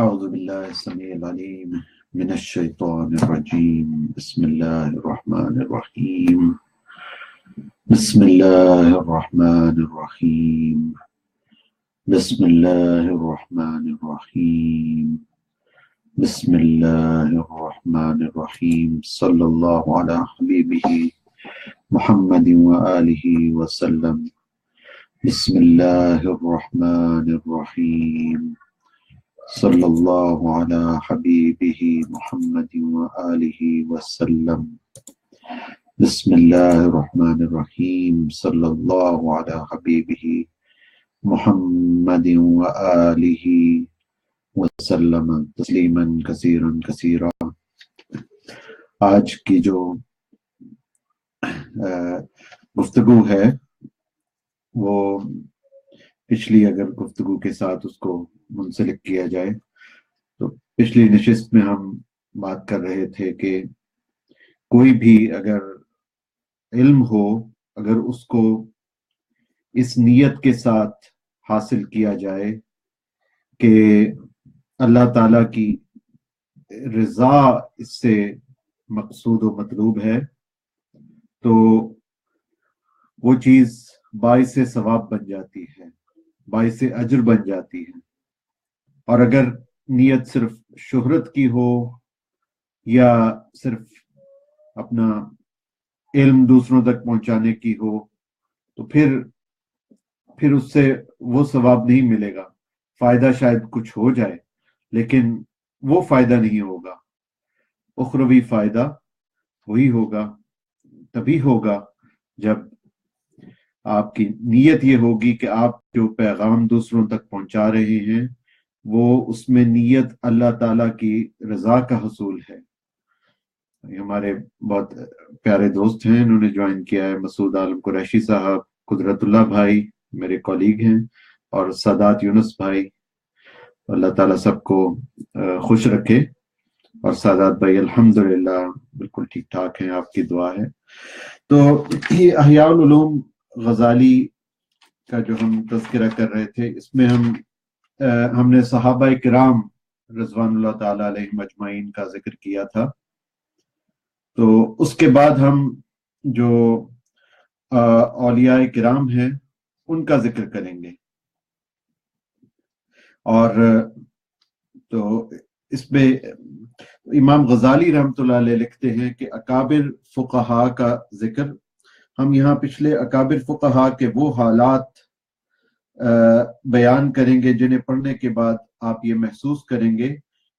أعوذ بالله السميع العليم من الشيطان الرجيم. بسم الله الرحمن الرحيم. بسم الله الرحمن الرحيم. بسم الله الرحمن الرحيم. بسم الله الرحمن الرحيم. صلى الله على حبيبه محمد وآله وسلم. بسم الله الرحمن الرحيم. صلی اللہ علی حبیبہ محمد وآلہ وسلم. بسم اللہ الرحمن الرحیم. صلی اللہ علی حبیبہ محمد وآلہ وسلم تسلیما کثیرا کثیرا. آج کی جو گفتگو ہے وہ پچھلی اگر گفتگو کے ساتھ اس کو منسلک کیا جائے تو پچھلی نشست میں ہم بات کر رہے تھے کہ کوئی بھی اگر علم ہو، اگر اس کو اس نیت کے ساتھ حاصل کیا جائے کہ اللہ تعالیٰ کی رضا اس سے مقصود و مطلوب ہے، تو وہ چیز باعث ثواب بن جاتی ہے، باعث اجر بن جاتی ہے. اور اگر نیت صرف شہرت کی ہو یا صرف اپنا علم دوسروں تک پہنچانے کی ہو تو پھر اس سے وہ ثواب نہیں ملے گا. فائدہ شاید کچھ ہو جائے لیکن وہ فائدہ نہیں ہوگا. اخروی فائدہ وہی ہوگا، تبھی ہوگا جب آپ کی نیت یہ ہوگی کہ آپ جو پیغام دوسروں تک پہنچا رہے ہیں وہ اس میں نیت اللہ تعالیٰ کی رضا کا حصول ہے. ہمارے بہت پیارے دوست ہیں، انہوں نے جوائن کیا ہے، مسعود عالم قریشی صاحب، قدرت اللہ بھائی میرے کولیگ ہیں، اور سادات یونس بھائی. اللہ تعالیٰ سب کو خوش رکھے. اور سادات بھائی الحمدللہ بالکل ٹھیک ٹھاک ہیں، آپ کی دعا ہے. تو یہ احیاء العلوم غزالی کا جو ہم تذکرہ کر رہے تھے، اس میں ہم نے صحابہ کرام رضوان اللہ تعالی علیہم اجمعین کا ذکر کیا تھا. تو اس کے بعد ہم جو اولیاء کرام ہیں ان کا ذکر کریں گے. اور تو اس میں امام غزالی رحمۃ اللہ علیہ لکھتے ہیں کہ اکابر فقہا کا ذکر، ہم یہاں پچھلے اکابر فقہا کے وہ حالات بیان کریں گے جنہیں پڑھنے کے بعد آپ یہ محسوس کریں گے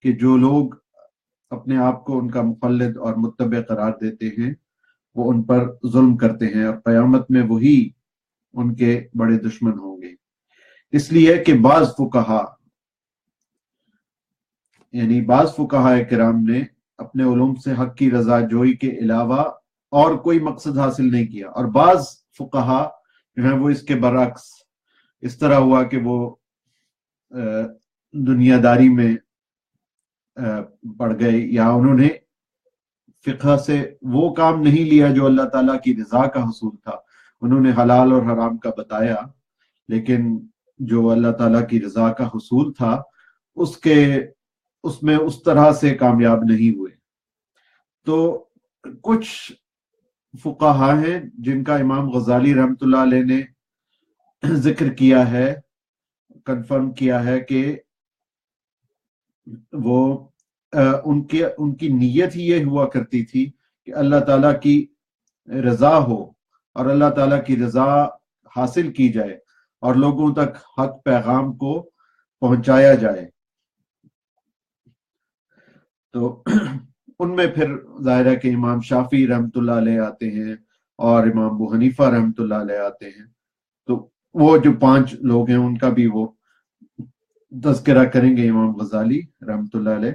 کہ جو لوگ اپنے آپ کو ان کا مقلد اور متبع قرار دیتے ہیں وہ ان پر ظلم کرتے ہیں، اور قیامت میں وہی ان کے بڑے دشمن ہوں گے. اس لیے کہ بعض فقہا یعنی بعض فقہاء کرام نے اپنے علوم سے حق کی رضا جوئی کے علاوہ اور کوئی مقصد حاصل نہیں کیا، اور بعض فقہا جو ہیں وہ اس کے برعکس اس طرح ہوا کہ وہ دنیا داری میں پڑ گئے، یا انہوں نے فقہ سے وہ کام نہیں لیا جو اللہ تعالیٰ کی رضا کا حصول تھا. انہوں نے حلال اور حرام کا بتایا لیکن جو اللہ تعالیٰ کی رضا کا حصول تھا اس میں اس طرح سے کامیاب نہیں ہوئے. تو کچھ فقہا ہیں جن کا امام غزالی رحمۃ اللہ علیہ نے ذکر کیا ہے، کنفرم کیا ہے کہ وہ ان کی نیت ہی یہ ہوا کرتی تھی کہ اللہ تعالیٰ کی رضا ہو اور اللہ تعالیٰ کی رضا حاصل کی جائے اور لوگوں تک حق پیغام کو پہنچایا جائے. تو ان میں پھر ظاہر ہے کہ امام شافعی رحمۃ اللہ علیہ آتے ہیں اور امام ابو حنیفہ رحمۃ اللہ علیہ آتے ہیں. تو وہ جو 5 لوگ ہیں ان کا بھی وہ تذکرہ کریں گے امام غزالی رحمۃ اللہ علیہ.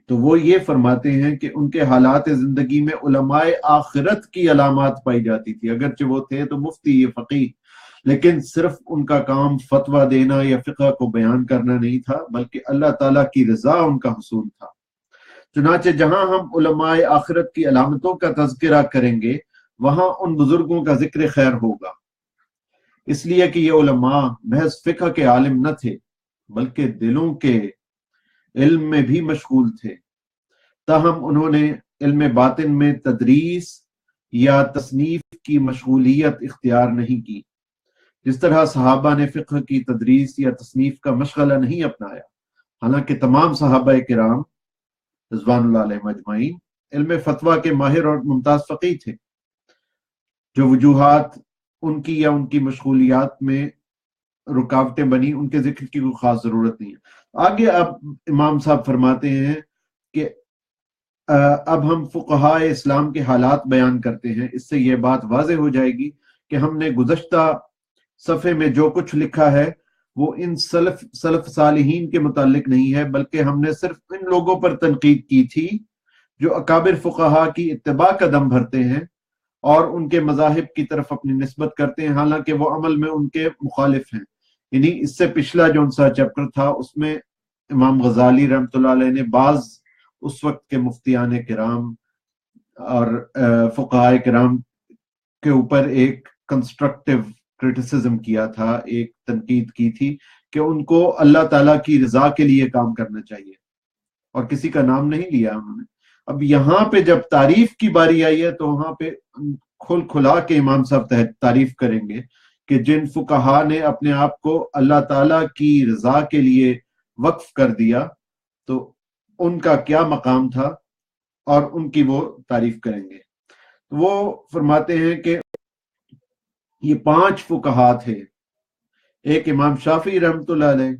تو وہ یہ فرماتے ہیں کہ ان کے حالات زندگی میں علماء آخرت کی علامات پائی جاتی تھی. اگرچہ وہ تھے تو مفتی فقیہ، لیکن صرف ان کا کام فتویٰ دینا یا فقہ کو بیان کرنا نہیں تھا بلکہ اللہ تعالیٰ کی رضا ان کا حصول تھا. چنانچہ جہاں ہم علماء آخرت کی علامتوں کا تذکرہ کریں گے وہاں ان بزرگوں کا ذکر خیر ہوگا، اس لیے کہ یہ علماء محض فقہ کے عالم نہ تھے بلکہ دلوں کے علم میں بھی مشغول تھے، تاہم انہوں نے علم باطن میں تدریس یا تصنیف کی مشغولیت اختیار نہیں کی، جس طرح صحابہ نے فقہ کی تدریس یا تصنیف کا مشغلہ نہیں اپنایا، حالانکہ تمام صحابہ کرام رضوان اللہ علیہم اجمعین علم فتویٰ کے ماہر اور ممتاز فقیہ تھے۔ جو وجوہات ان کی یا ان کی مشغولیات میں رکاوٹیں بنی، ان کے ذکر کی کوئی خاص ضرورت نہیں ہے۔ آگے اب امام صاحب فرماتے ہیں کہ اب ہم فقہائے اسلام کے حالات بیان کرتے ہیں، اس سے یہ بات واضح ہو جائے گی کہ ہم نے گزشتہ صفحے میں جو کچھ لکھا ہے وہ ان سلف صالحین کے متعلق نہیں ہے، بلکہ ہم نے صرف ان لوگوں پر تنقید کی تھی جو اکابر فقہا کی اتباع کا دم بھرتے ہیں اور ان کے مذاہب کی طرف اپنی نسبت کرتے ہیں، حالانکہ وہ عمل میں ان کے مخالف ہیں۔ یعنی اس سے پچھلا جو ان سا چیپٹر تھا اس میں امام غزالی رحمۃ اللہ علیہ نے بعض اس وقت کے مفتیان کرام اور فقہائے کرام کے اوپر ایک کنسٹرکٹیو کرٹیسزم کیا تھا، ایک تنقید کی تھی کہ ان کو اللہ تعالیٰ کی رضا کے لیے کام کرنا چاہیے، اور کسی کا نام نہیں لیا انہوں نے۔ اب یہاں پہ جب تعریف کی باری آئی ہے تو وہاں پہ کھلا کے امام صاحب تعریف کریں گے کہ جن فقہا نے اپنے آپ کو اللہ تعالیٰ کی رضا کے لیے وقف کر دیا تو ان کا کیا مقام تھا، اور ان کی وہ تعریف کریں گے۔ وہ فرماتے ہیں کہ یہ 5 فقہا تھے، ایک امام شافعی رحمۃ اللہ علیہ،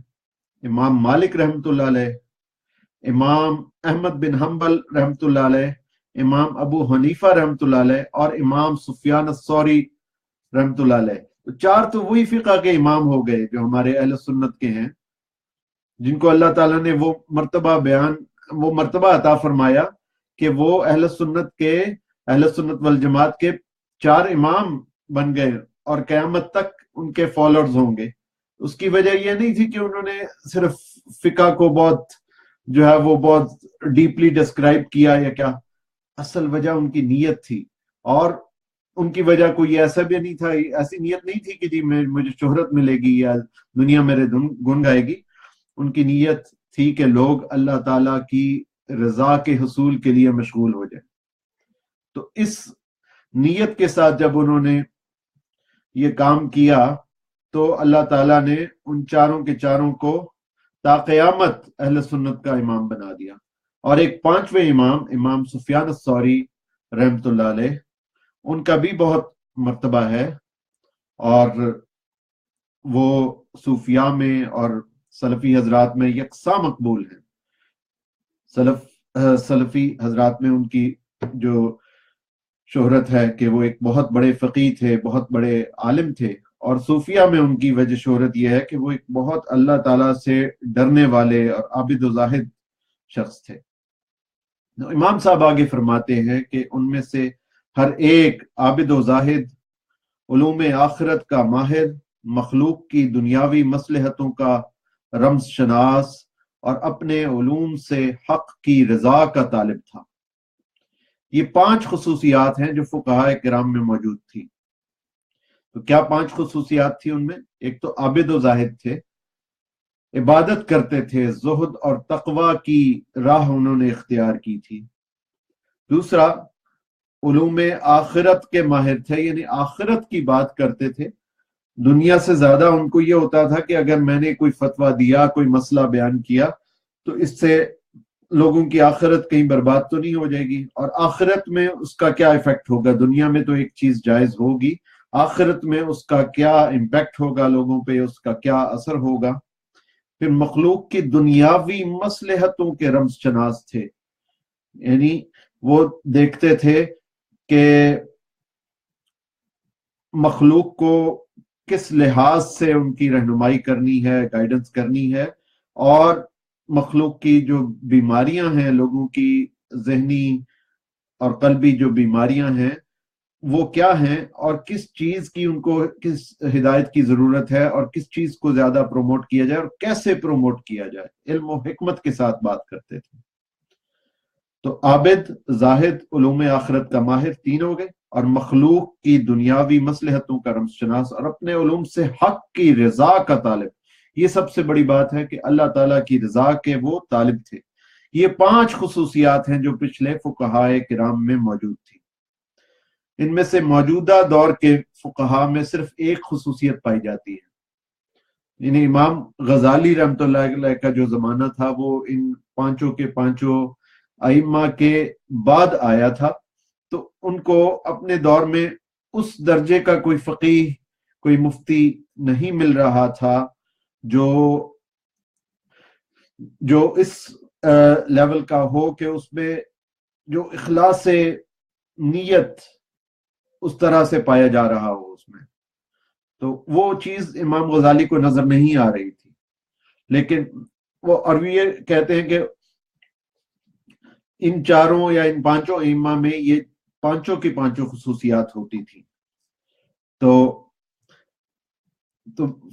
امام مالک رحمۃ اللہ علیہ، امام احمد بن حنبل رحمۃ اللہ علیہ، امام ابو حنیفہ رحمۃ اللہ علیہ، اور امام سفیان الثوری رحمۃ اللہ علیہ۔ تو 4 تو وہی فقہ کے امام ہو گئے جو ہمارے اہل سنت کے ہیں، جن کو اللہ تعالیٰ نے وہ مرتبہ عطا فرمایا کہ وہ اہل سنت والجماعت کے 4 امام بن گئے اور قیامت تک ان کے فالوورز ہوں گے۔ اس کی وجہ یہ نہیں تھی کہ انہوں نے صرف فقہ کو بہت ڈیپلی ڈسکرائب کیا یا کیا، اصل وجہ ان کی نیت تھی، اور ان کی وجہ کوئی ایسا بھی نہیں تھا، ایسی نیت نہیں تھی کہ جی مجھے شہرت ملے گی یا دنیا میرے گن گائے گی۔ ان کی نیت تھی کہ لوگ اللہ تعالیٰ کی رضا کے حصول کے لیے مشغول ہو جائیں۔ تو اس نیت کے ساتھ جب انہوں نے یہ کام کیا تو اللہ تعالیٰ نے ان 4 کے 4 کو تا قیامت اہل سنت کا امام بنا دیا۔ اور ایک 5ویں امام سفیان الثوری رحمۃ اللہ علیہ، ان کا بھی بہت مرتبہ ہے، اور وہ صوفیاء میں اور سلفی حضرات میں یکساں مقبول ہیں۔ سلفی حضرات میں ان کی جو شہرت ہے کہ وہ ایک بہت بڑے فقیہ تھے، بہت بڑے عالم تھے، اور صوفیہ میں ان کی وجہ شہرت یہ ہے کہ وہ ایک بہت اللہ تعالیٰ سے ڈرنے والے اور عابد و زاہد شخص تھے۔ امام صاحب آگے فرماتے ہیں کہ ان میں سے ہر ایک عابد و زاہد، علوم آخرت کا ماہر، مخلوق کی دنیاوی مصلحتوں کا رمز شناس، اور اپنے علوم سے حق کی رضا کا طالب تھا۔ یہ 5 خصوصیات ہیں جو فقہائے کرام میں موجود تھی۔ تو کیا 5 خصوصیات تھی ان میں؟ ایک تو عابد و زاہد تھے، عبادت کرتے تھے، زہد اور تقوی کی راہ انہوں نے اختیار کی تھی۔ دوسرا، علوم آخرت کے ماہر تھے، یعنی آخرت کی بات کرتے تھے۔ دنیا سے زیادہ ان کو یہ ہوتا تھا کہ اگر میں نے کوئی فتویٰ دیا، کوئی مسئلہ بیان کیا تو اس سے لوگوں کی آخرت کہیں برباد تو نہیں ہو جائے گی، اور آخرت میں اس کا کیا ایفیکٹ ہوگا۔ دنیا میں تو ایک چیز جائز ہوگی، آخرت میں اس کا کیا امپیکٹ ہوگا لوگوں پہ، اس کا کیا اثر ہوگا۔ پھر مخلوق کی دنیاوی مصلحتوں کے رمز شناس تھے، یعنی وہ دیکھتے تھے کہ مخلوق کو کس لحاظ سے ان کی رہنمائی کرنی ہے، گائیڈنس کرنی ہے، اور مخلوق کی جو بیماریاں ہیں، لوگوں کی ذہنی اور قلبی جو بیماریاں ہیں وہ کیا ہیں، اور کس چیز کی ان کو کس ہدایت کی ضرورت ہے، اور کس چیز کو زیادہ پروموٹ کیا جائے اور کیسے پروموٹ کیا جائے۔ علم و حکمت کے ساتھ بات کرتے تھے۔ تو عابد، زاہد، علوم آخرت کا ماہر 3 ہو گئے، اور مخلوق کی دنیاوی مصلحتوں کا رمز شناس، اور اپنے علوم سے حق کی رضا کا طالب۔ یہ سب سے بڑی بات ہے کہ اللہ تعالیٰ کی رضا کے وہ طالب تھے۔ یہ 5 خصوصیات ہیں جو پچھلے فقہائے کرام میں موجود تھی۔ ان میں سے موجودہ دور کے فقہا میں صرف ایک خصوصیت پائی جاتی ہے، یعنی امام غزالی رحمۃ اللہ علیہ کا جو زمانہ تھا وہ ان پانچوں کے پانچوں ائمہ کے بعد آیا تھا، تو ان کو اپنے دور میں اس درجے کا کوئی فقیہ، کوئی مفتی نہیں مل رہا تھا جو اس لیول کا ہو کہ اس میں جو اخلاص نیت اس طرح سے پایا جا رہا ہو اس میں، تو وہ چیز امام غزالی کو نظر نہیں آ رہی تھی۔ لیکن وہ اور یہ کہتے ہیں کہ ان چاروں یا ان پانچوں ائمہ میں یہ پانچوں کی پانچوں خصوصیات ہوتی تھی۔ تو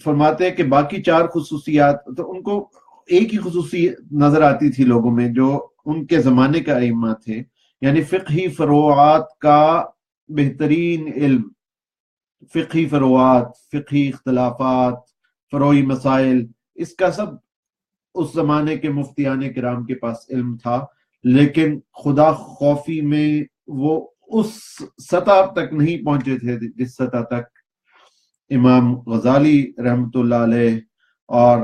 فرماتے ہیں کہ باقی 4 خصوصیات تو ان کو ایک ہی خصوصیت نظر آتی تھی لوگوں میں جو ان کے زمانے کا ائمہ تھے، یعنی فقہی فروعات کا بہترین علم، فقہی فروعات، فقہی اختلافات، فروعی مسائل، اس کا سب اس زمانے کے مفتیان کرام کے پاس علم تھا، لیکن خدا خوفی میں وہ اس سطح تک نہیں پہنچے تھے جس سطح تک امام غزالی رحمۃ اللہ علیہ اور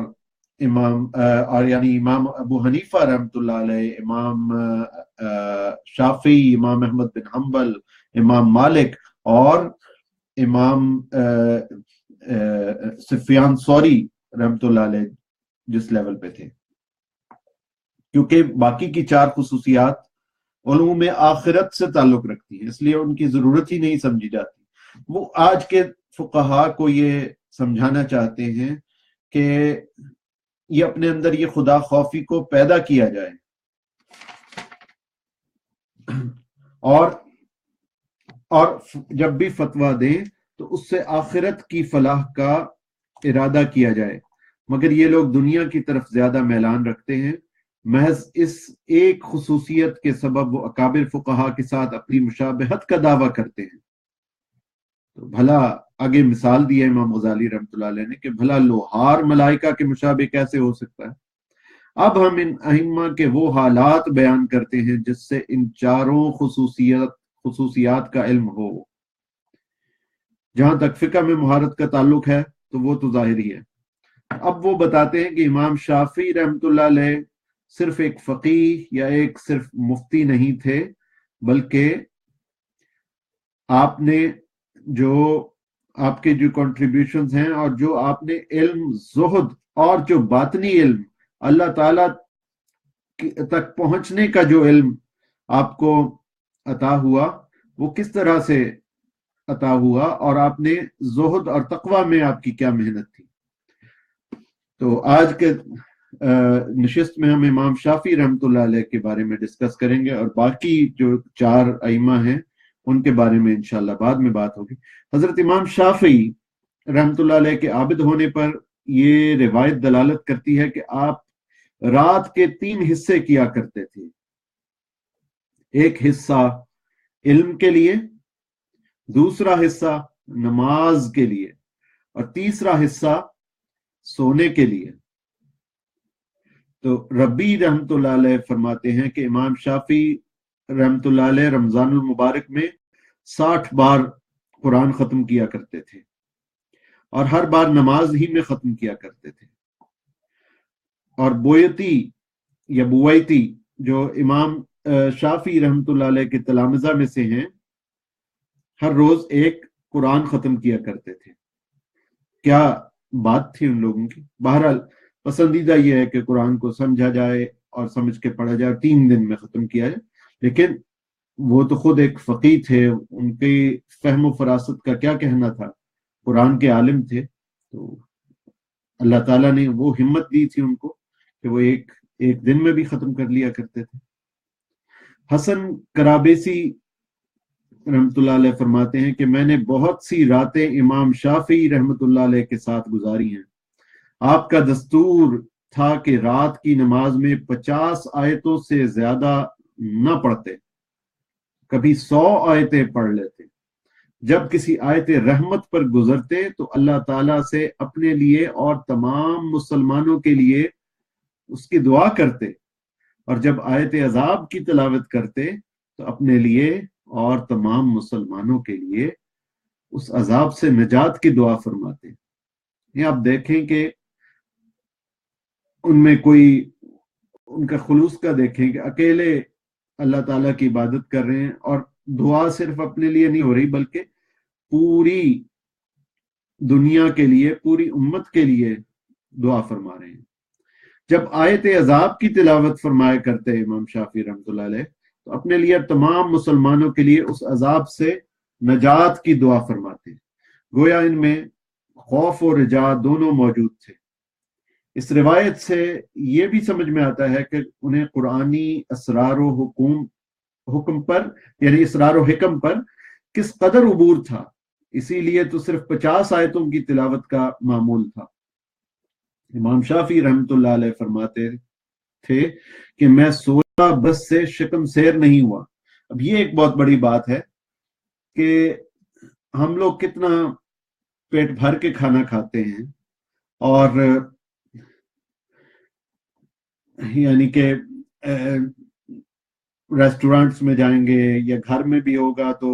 یعنی امام ابو حنیفہ رحمۃ اللہ علیہ، امام شافعی، امام احمد بن حنبل، امام مالک اور امام سفیان ثوری رحمۃ اللہ علیہ جس لیول پہ تھے، کیونکہ باقی کی 4 خصوصیات علوم آخرت سے تعلق رکھتی ہیں، اس لیے ان کی ضرورت ہی نہیں سمجھی جاتی۔ وہ آج کے فقہا کو یہ سمجھانا چاہتے ہیں کہ یہ اپنے اندر یہ خدا خوفی کو پیدا کیا جائے، اور جب بھی فتویٰ دیں تو اس سے آخرت کی فلاح کا ارادہ کیا جائے، مگر یہ لوگ دنیا کی طرف زیادہ میلان رکھتے ہیں۔ محض اس ایک خصوصیت کے سبب وہ اکابر فقہا کے ساتھ اپنی مشابہت کا دعویٰ کرتے ہیں۔ تو بھلا آگے مثال دی ہے امام غزالی رحمۃ اللہ علیہ نے کہ بھلا لوہار ملائکہ کے مشابہ کیسے ہو سکتا ہے۔ اب ہم ان ائمہ کے وہ حالات بیان کرتے ہیں جس سے ان چاروں خصوصیات کا علم ہو۔ جہاں تک فقہ میں مہارت کا تعلق ہے تو وہ تو ظاہری ہے۔ اب وہ بتاتے ہیں کہ امام شافعی رحمۃ اللہ علیہ صرف ایک فقیہ یا ایک صرف مفتی نہیں تھے، بلکہ آپ نے آپ کے جو کنٹریبیوشنز ہیں اور جو آپ نے علم، زہد اور جو باطنی علم، اللہ تعالیٰ تک پہنچنے کا جو علم آپ کو عطا ہوا وہ کس طرح سے عطا ہوا، اور آپ نے زہد اور تقوی میں آپ کی کیا محنت تھی۔ تو آج کے نشست میں ہم امام شافعی رحمۃ اللہ علیہ کے بارے میں ڈسکس کریں گے، اور باقی جو 4 ائمہ ہیں ان کے بارے میں انشاءاللہ بعد میں بات ہوگی۔ حضرت امام شافعی رحمۃ اللہ علیہ کے عابد ہونے پر یہ روایت دلالت کرتی ہے کہ آپ رات کے 3 حصے کیا کرتے تھے، ایک حصہ علم کے لیے، دوسرا حصہ نماز کے لیے، اور تیسرا حصہ سونے کے لیے۔ تو ربی رحمۃ اللہ علیہ فرماتے ہیں کہ امام شافعی رحمۃ اللہ علیہ رمضان المبارک میں 60 بار قرآن ختم کیا کرتے تھے، اور ہر بار نماز ہی میں ختم کیا کرتے تھے۔ اور بویتی یا بویتی جو امام شافعی رحمۃ اللہ علیہ کے تلامذہ میں سے ہیں، ہر روز ایک قرآن ختم کیا کرتے تھے۔ کیا بات تھی ان لوگوں کی۔ بہرحال پسندیدہ یہ ہے کہ قرآن کو سمجھا جائے اور سمجھ کے پڑھا جائے، 3 دن میں ختم کیا جائے، لیکن وہ تو خود ایک فقیہ تھے، ان کی فہم و فراست کا کیا کہنا تھا، قرآن کے عالم تھے، تو اللہ تعالیٰ نے وہ ہمت دی تھی ان کو کہ وہ ایک دن میں بھی ختم کر لیا کرتے تھے۔ حسن کرابیسی رحمۃ اللہ علیہ فرماتے ہیں کہ میں نے بہت سی راتیں امام شافعی رحمۃ اللہ علیہ کے ساتھ گزاری ہیں۔ آپ کا دستور تھا کہ رات کی نماز میں 50 آیتوں سے زیادہ نہ پڑھتے، کبھی 100 آیتیں پڑھ لیتے۔ جب کسی آیت رحمت پر گزرتے تو اللہ تعالیٰ سے اپنے لیے اور تمام مسلمانوں کے لیے اس کی دعا کرتے، اور جب آیت عذاب کی تلاوت کرتے تو اپنے لیے اور تمام مسلمانوں کے لیے اس عذاب سے نجات کی دعا فرماتے۔ یہ آپ دیکھیں کہ ان میں کوئی ان کا خلوص کا دیکھیں کہ اکیلے اللہ تعالیٰ کی عبادت کر رہے ہیں، اور دعا صرف اپنے لیے نہیں ہو رہی بلکہ پوری دنیا کے لیے، پوری امت کے لیے دعا فرما رہے ہیں۔ جب آیت عذاب کی تلاوت فرمایا کرتے امام شافعی رحمۃ اللہ علیہ تو اپنے لیے تمام مسلمانوں کے لیے اس عذاب سے نجات کی دعا فرماتے ہیں۔ گویا ان میں خوف و رجا دونوں موجود تھے۔ اس روایت سے یہ بھی سمجھ میں آتا ہے کہ انہیں قرآنی اسرار و حکم پر، یعنی اسرار و حکم پر کس قدر عبور تھا، اسی لیے تو صرف 50 آیتوں کی تلاوت کا معمول تھا۔ امام شافعی رحمۃ اللہ علیہ فرماتے تھے کہ میں 16 برس سے شکم سیر نہیں ہوا۔ اب یہ ایک بہت بڑی بات ہے کہ ہم لوگ کتنا پیٹ بھر کے کھانا کھاتے ہیں، اور یعنی کہ ریسٹورانٹس میں جائیں گے یا گھر میں بھی ہوگا تو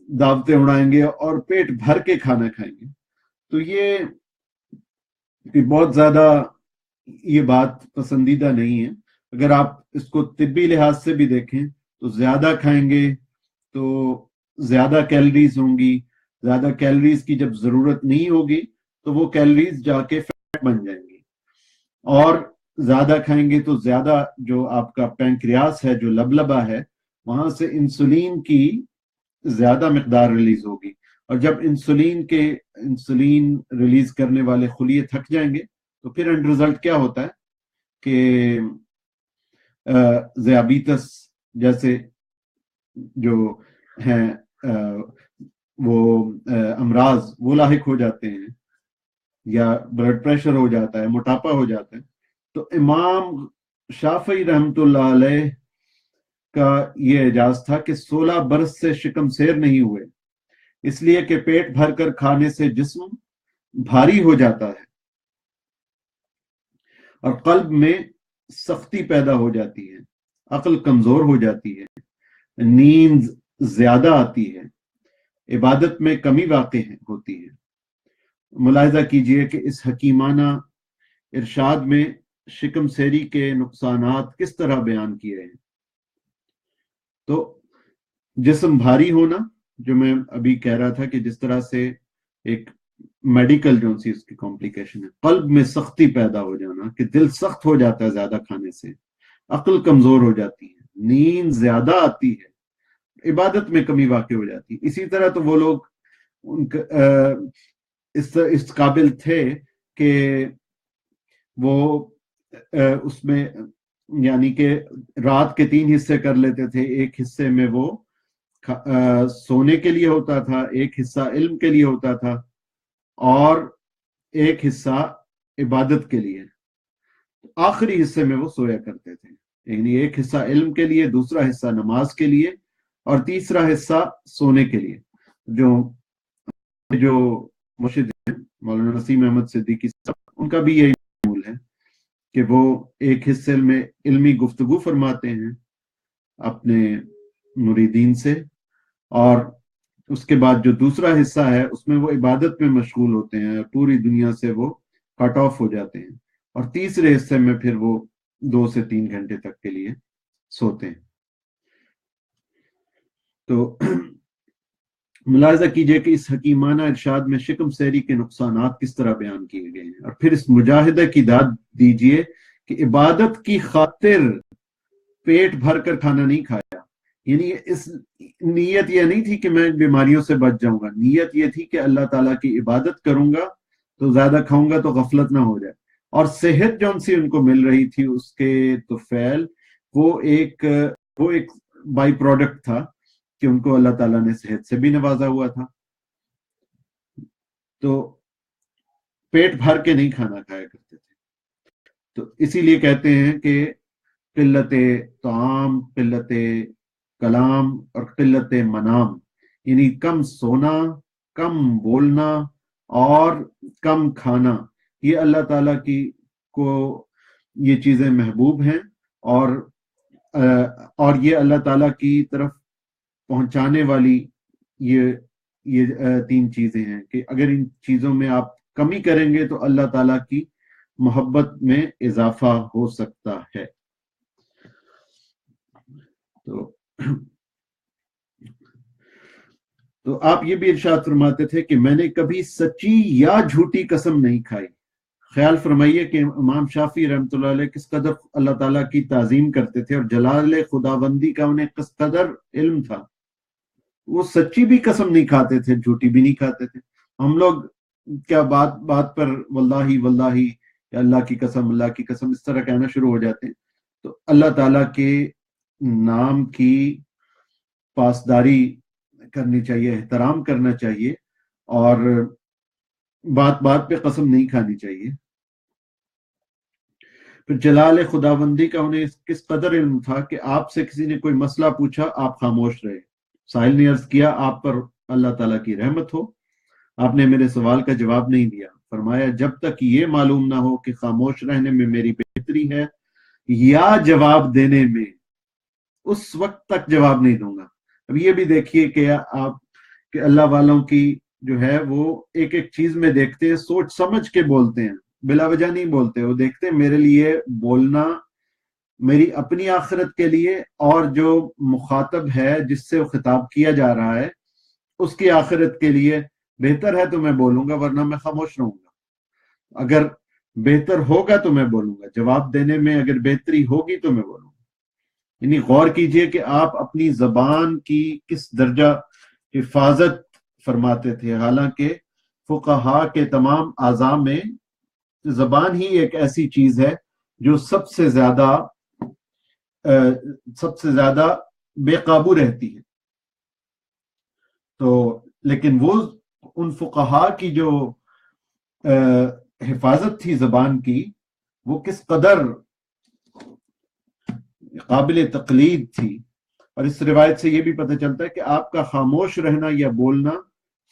دعوتیں اڑائیں گے اور پیٹ بھر کے کھانا کھائیں گے۔ تو یہ بہت زیادہ یہ بات پسندیدہ نہیں ہے۔ اگر آپ اس کو طبی لحاظ سے بھی دیکھیں تو زیادہ کھائیں گے تو زیادہ کیلریز ہوں گی، زیادہ کیلریز کی جب ضرورت نہیں ہوگی تو وہ کیلریز جا کے فیٹ بن جائیں گی، اور زیادہ کھائیں گے تو زیادہ جو آپ کا پینکریاس ہے، جو لبلبا ہے، وہاں سے انسولین کی زیادہ مقدار ریلیز ہوگی، اور جب انسولین ریلیز کرنے والے خلیے تھک جائیں گے تو پھر اینڈ ریزلٹ کیا ہوتا ہے کہ ذیابیطس جیسے جو ہیں وہ امراض وہ لاحق ہو جاتے ہیں، یا بلڈ پریشر ہو جاتا ہے، موٹاپا ہو جاتا ہے۔ تو امام شافعی رحمۃ اللہ علیہ کا یہ اعجاز تھا کہ 16 برس سے شکم سیر نہیں ہوئے، اس لیے کہ پیٹ بھر کر کھانے سے جسم بھاری ہو جاتا ہے اور قلب میں سختی پیدا ہو جاتی ہے، عقل کمزور ہو جاتی ہے، نیند زیادہ آتی ہے، عبادت میں کمی واقع ہوتی ہے۔ ملاحظہ کیجئے کہ اس حکیمانہ ارشاد میں شکم سیری کے نقصانات کس طرح بیان کیے ہیں۔ تو جسم بھاری ہونا، جو میں ابھی کہہ رہا تھا کہ جس طرح سے ایک میڈیکل جو سی اس کی کمپلیکیشن ہے، قلب میں سختی پیدا ہو جانا کہ دل سخت ہو جاتا ہے زیادہ کھانے سے، عقل کمزور ہو جاتی ہے، نیند زیادہ آتی ہے، عبادت میں کمی واقع ہو جاتی ہے۔ اسی طرح تو وہ لوگ اس قابل تھے کہ وہ اس میں یعنی کہ رات کے 3 حصے کر لیتے تھے، ایک حصے میں وہ سونے کے لیے ہوتا تھا، ایک حصہ علم کے لیے ہوتا تھا، اور ایک حصہ عبادت کے لیے۔ آخری حصے میں وہ سویا کرتے تھے، یعنی ایک حصہ علم کے لیے، دوسرا حصہ نماز کے لیے، اور تیسرا حصہ سونے کے لیے۔ جو مرشد ہیں مولانا نسیم احمد صدیقی صاحب، ان کا بھی یہی معمول ہے کہ وہ ایک حصے میں علمی گفتگو فرماتے ہیں اپنے مریدین سے، اور اس کے بعد جو دوسرا حصہ ہے اس میں وہ عبادت میں مشغول ہوتے ہیں، پوری دنیا سے وہ کٹ آف ہو جاتے ہیں، اور تیسرے حصے میں پھر وہ 2 سے 3 گھنٹے تک کے لیے سوتے ہیں۔ تو ملاحظہ کیجئے کہ اس حکیمانہ ارشاد میں شکم سیری کے نقصانات کس طرح بیان کیے گئے ہیں، اور پھر اس مجاہدہ کی داد دیجئے کہ عبادت کی خاطر پیٹ بھر کر کھانا نہیں کھایا، یعنی اس نیت یہ نہیں تھی کہ میں بیماریوں سے بچ جاؤں گا، نیت یہ تھی کہ اللہ تعالیٰ کی عبادت کروں گا تو زیادہ کھاؤں گا تو غفلت نہ ہو جائے، اور صحت جون سی ان کو مل رہی تھی اس کے تو فعل وہ ایک بائی پروڈکٹ تھا کہ ان کو اللہ تعالیٰ نے صحت سے بھی نوازا ہوا تھا۔ تو پیٹ بھر کے نہیں کھانا کھایا کرتے تھے۔ تو اسی لیے کہتے ہیں کہ قلت طعام، قلت کلام اور قلت منام، یعنی کم سونا، کم بولنا اور کم کھانا، یہ اللہ تعالیٰ کی کو یہ چیزیں محبوب ہیں، اور یہ اللہ تعالیٰ کی طرف پہنچانے والی یہ تین چیزیں ہیں کہ اگر ان چیزوں میں آپ کمی کریں گے تو اللہ تعالیٰ کی محبت میں اضافہ ہو سکتا ہے۔ تو آپ یہ بھی ارشاد فرماتے تھے کہ میں نے کبھی سچی یا جھوٹی قسم نہیں کھائی۔ خیال فرمائیے کہ امام شافعی رحمۃ اللہ علیہ کس قدر اللہ تعالیٰ کی تعظیم کرتے تھے اور جلال خداوندی کا انہیں کس قدر علم تھا۔ وہ سچی بھی قسم نہیں کھاتے تھے، جھوٹی بھی نہیں کھاتے تھے۔ ہم لوگ کیا بات بات پر واللہ واللہ یا اللہ کی قسم اللہ کی قسم اس طرح کہنا شروع ہو جاتے ہیں۔ تو اللہ تعالیٰ کے نام کی پاسداری کرنی چاہیے، احترام کرنا چاہیے، اور بات بات پہ قسم نہیں کھانی چاہیے۔ پھر جلال خداوندی کا انہیں کس قدر علم تھا کہ آپ سے کسی نے کوئی مسئلہ پوچھا، آپ خاموش رہے۔ سائل نے عرض کیا آپ پر اللہ تعالیٰ کی رحمت ہو، آپ نے میرے سوال کا جواب نہیں دیا۔ فرمایا جب تک یہ معلوم نہ ہو کہ خاموش رہنے میں میری بہتری ہے یا جواب دینے میں، اس وقت تک جواب نہیں دوں گا۔ اب یہ بھی دیکھیے کہ آپ کہ اللہ والوں کی جو ہے وہ ایک ایک چیز میں دیکھتے ہیں، سوچ سمجھ کے بولتے ہیں، بلا وجہ نہیں بولتے۔ وہ دیکھتے ہیں میرے لیے بولنا میری اپنی آخرت کے لیے، اور جو مخاطب ہے جس سے وہ خطاب کیا جا رہا ہے اس کی آخرت کے لیے بہتر ہے تو میں بولوں گا، ورنہ میں خاموش رہوں گا۔ اگر بہتر ہوگا تو میں بولوں گا، جواب دینے میں اگر بہتری ہوگی تو میں بولوں گا۔ یعنی غور کیجئے کہ آپ اپنی زبان کی کس درجہ حفاظت فرماتے تھے، حالانکہ فقہا کے تمام اعضاء میں زبان ہی ایک ایسی چیز ہے جو سب سے زیادہ بے قابو رہتی ہے۔ تو لیکن وہ ان فقہا کی جو حفاظت تھی زبان کی، وہ کس قدر قابل تقلید تھی۔ اور اس روایت سے یہ بھی پتہ چلتا ہے کہ آپ کا خاموش رہنا یا بولنا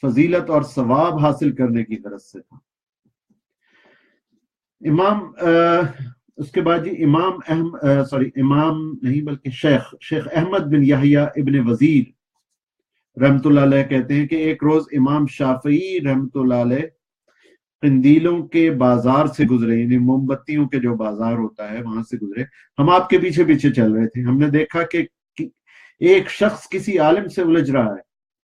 فضیلت اور ثواب حاصل کرنے کی غرض سے تھا۔ اس کے بعد جی امام نہیں بلکہ شیخ احمد بن یحییٰ ابن وزیر رحمۃ اللہ علیہ کہتے ہیں کہ ایک روز امام شافعی رحمۃ اللہ علیہ قندیلوں کے بازار سے گزرے، یعنی موم بتیوں کے جو بازار ہوتا ہے وہاں سے گزرے۔ ہم آپ کے پیچھے پیچھے چل رہے تھے، ہم نے دیکھا کہ ایک شخص کسی عالم سے الجھ رہا ہے۔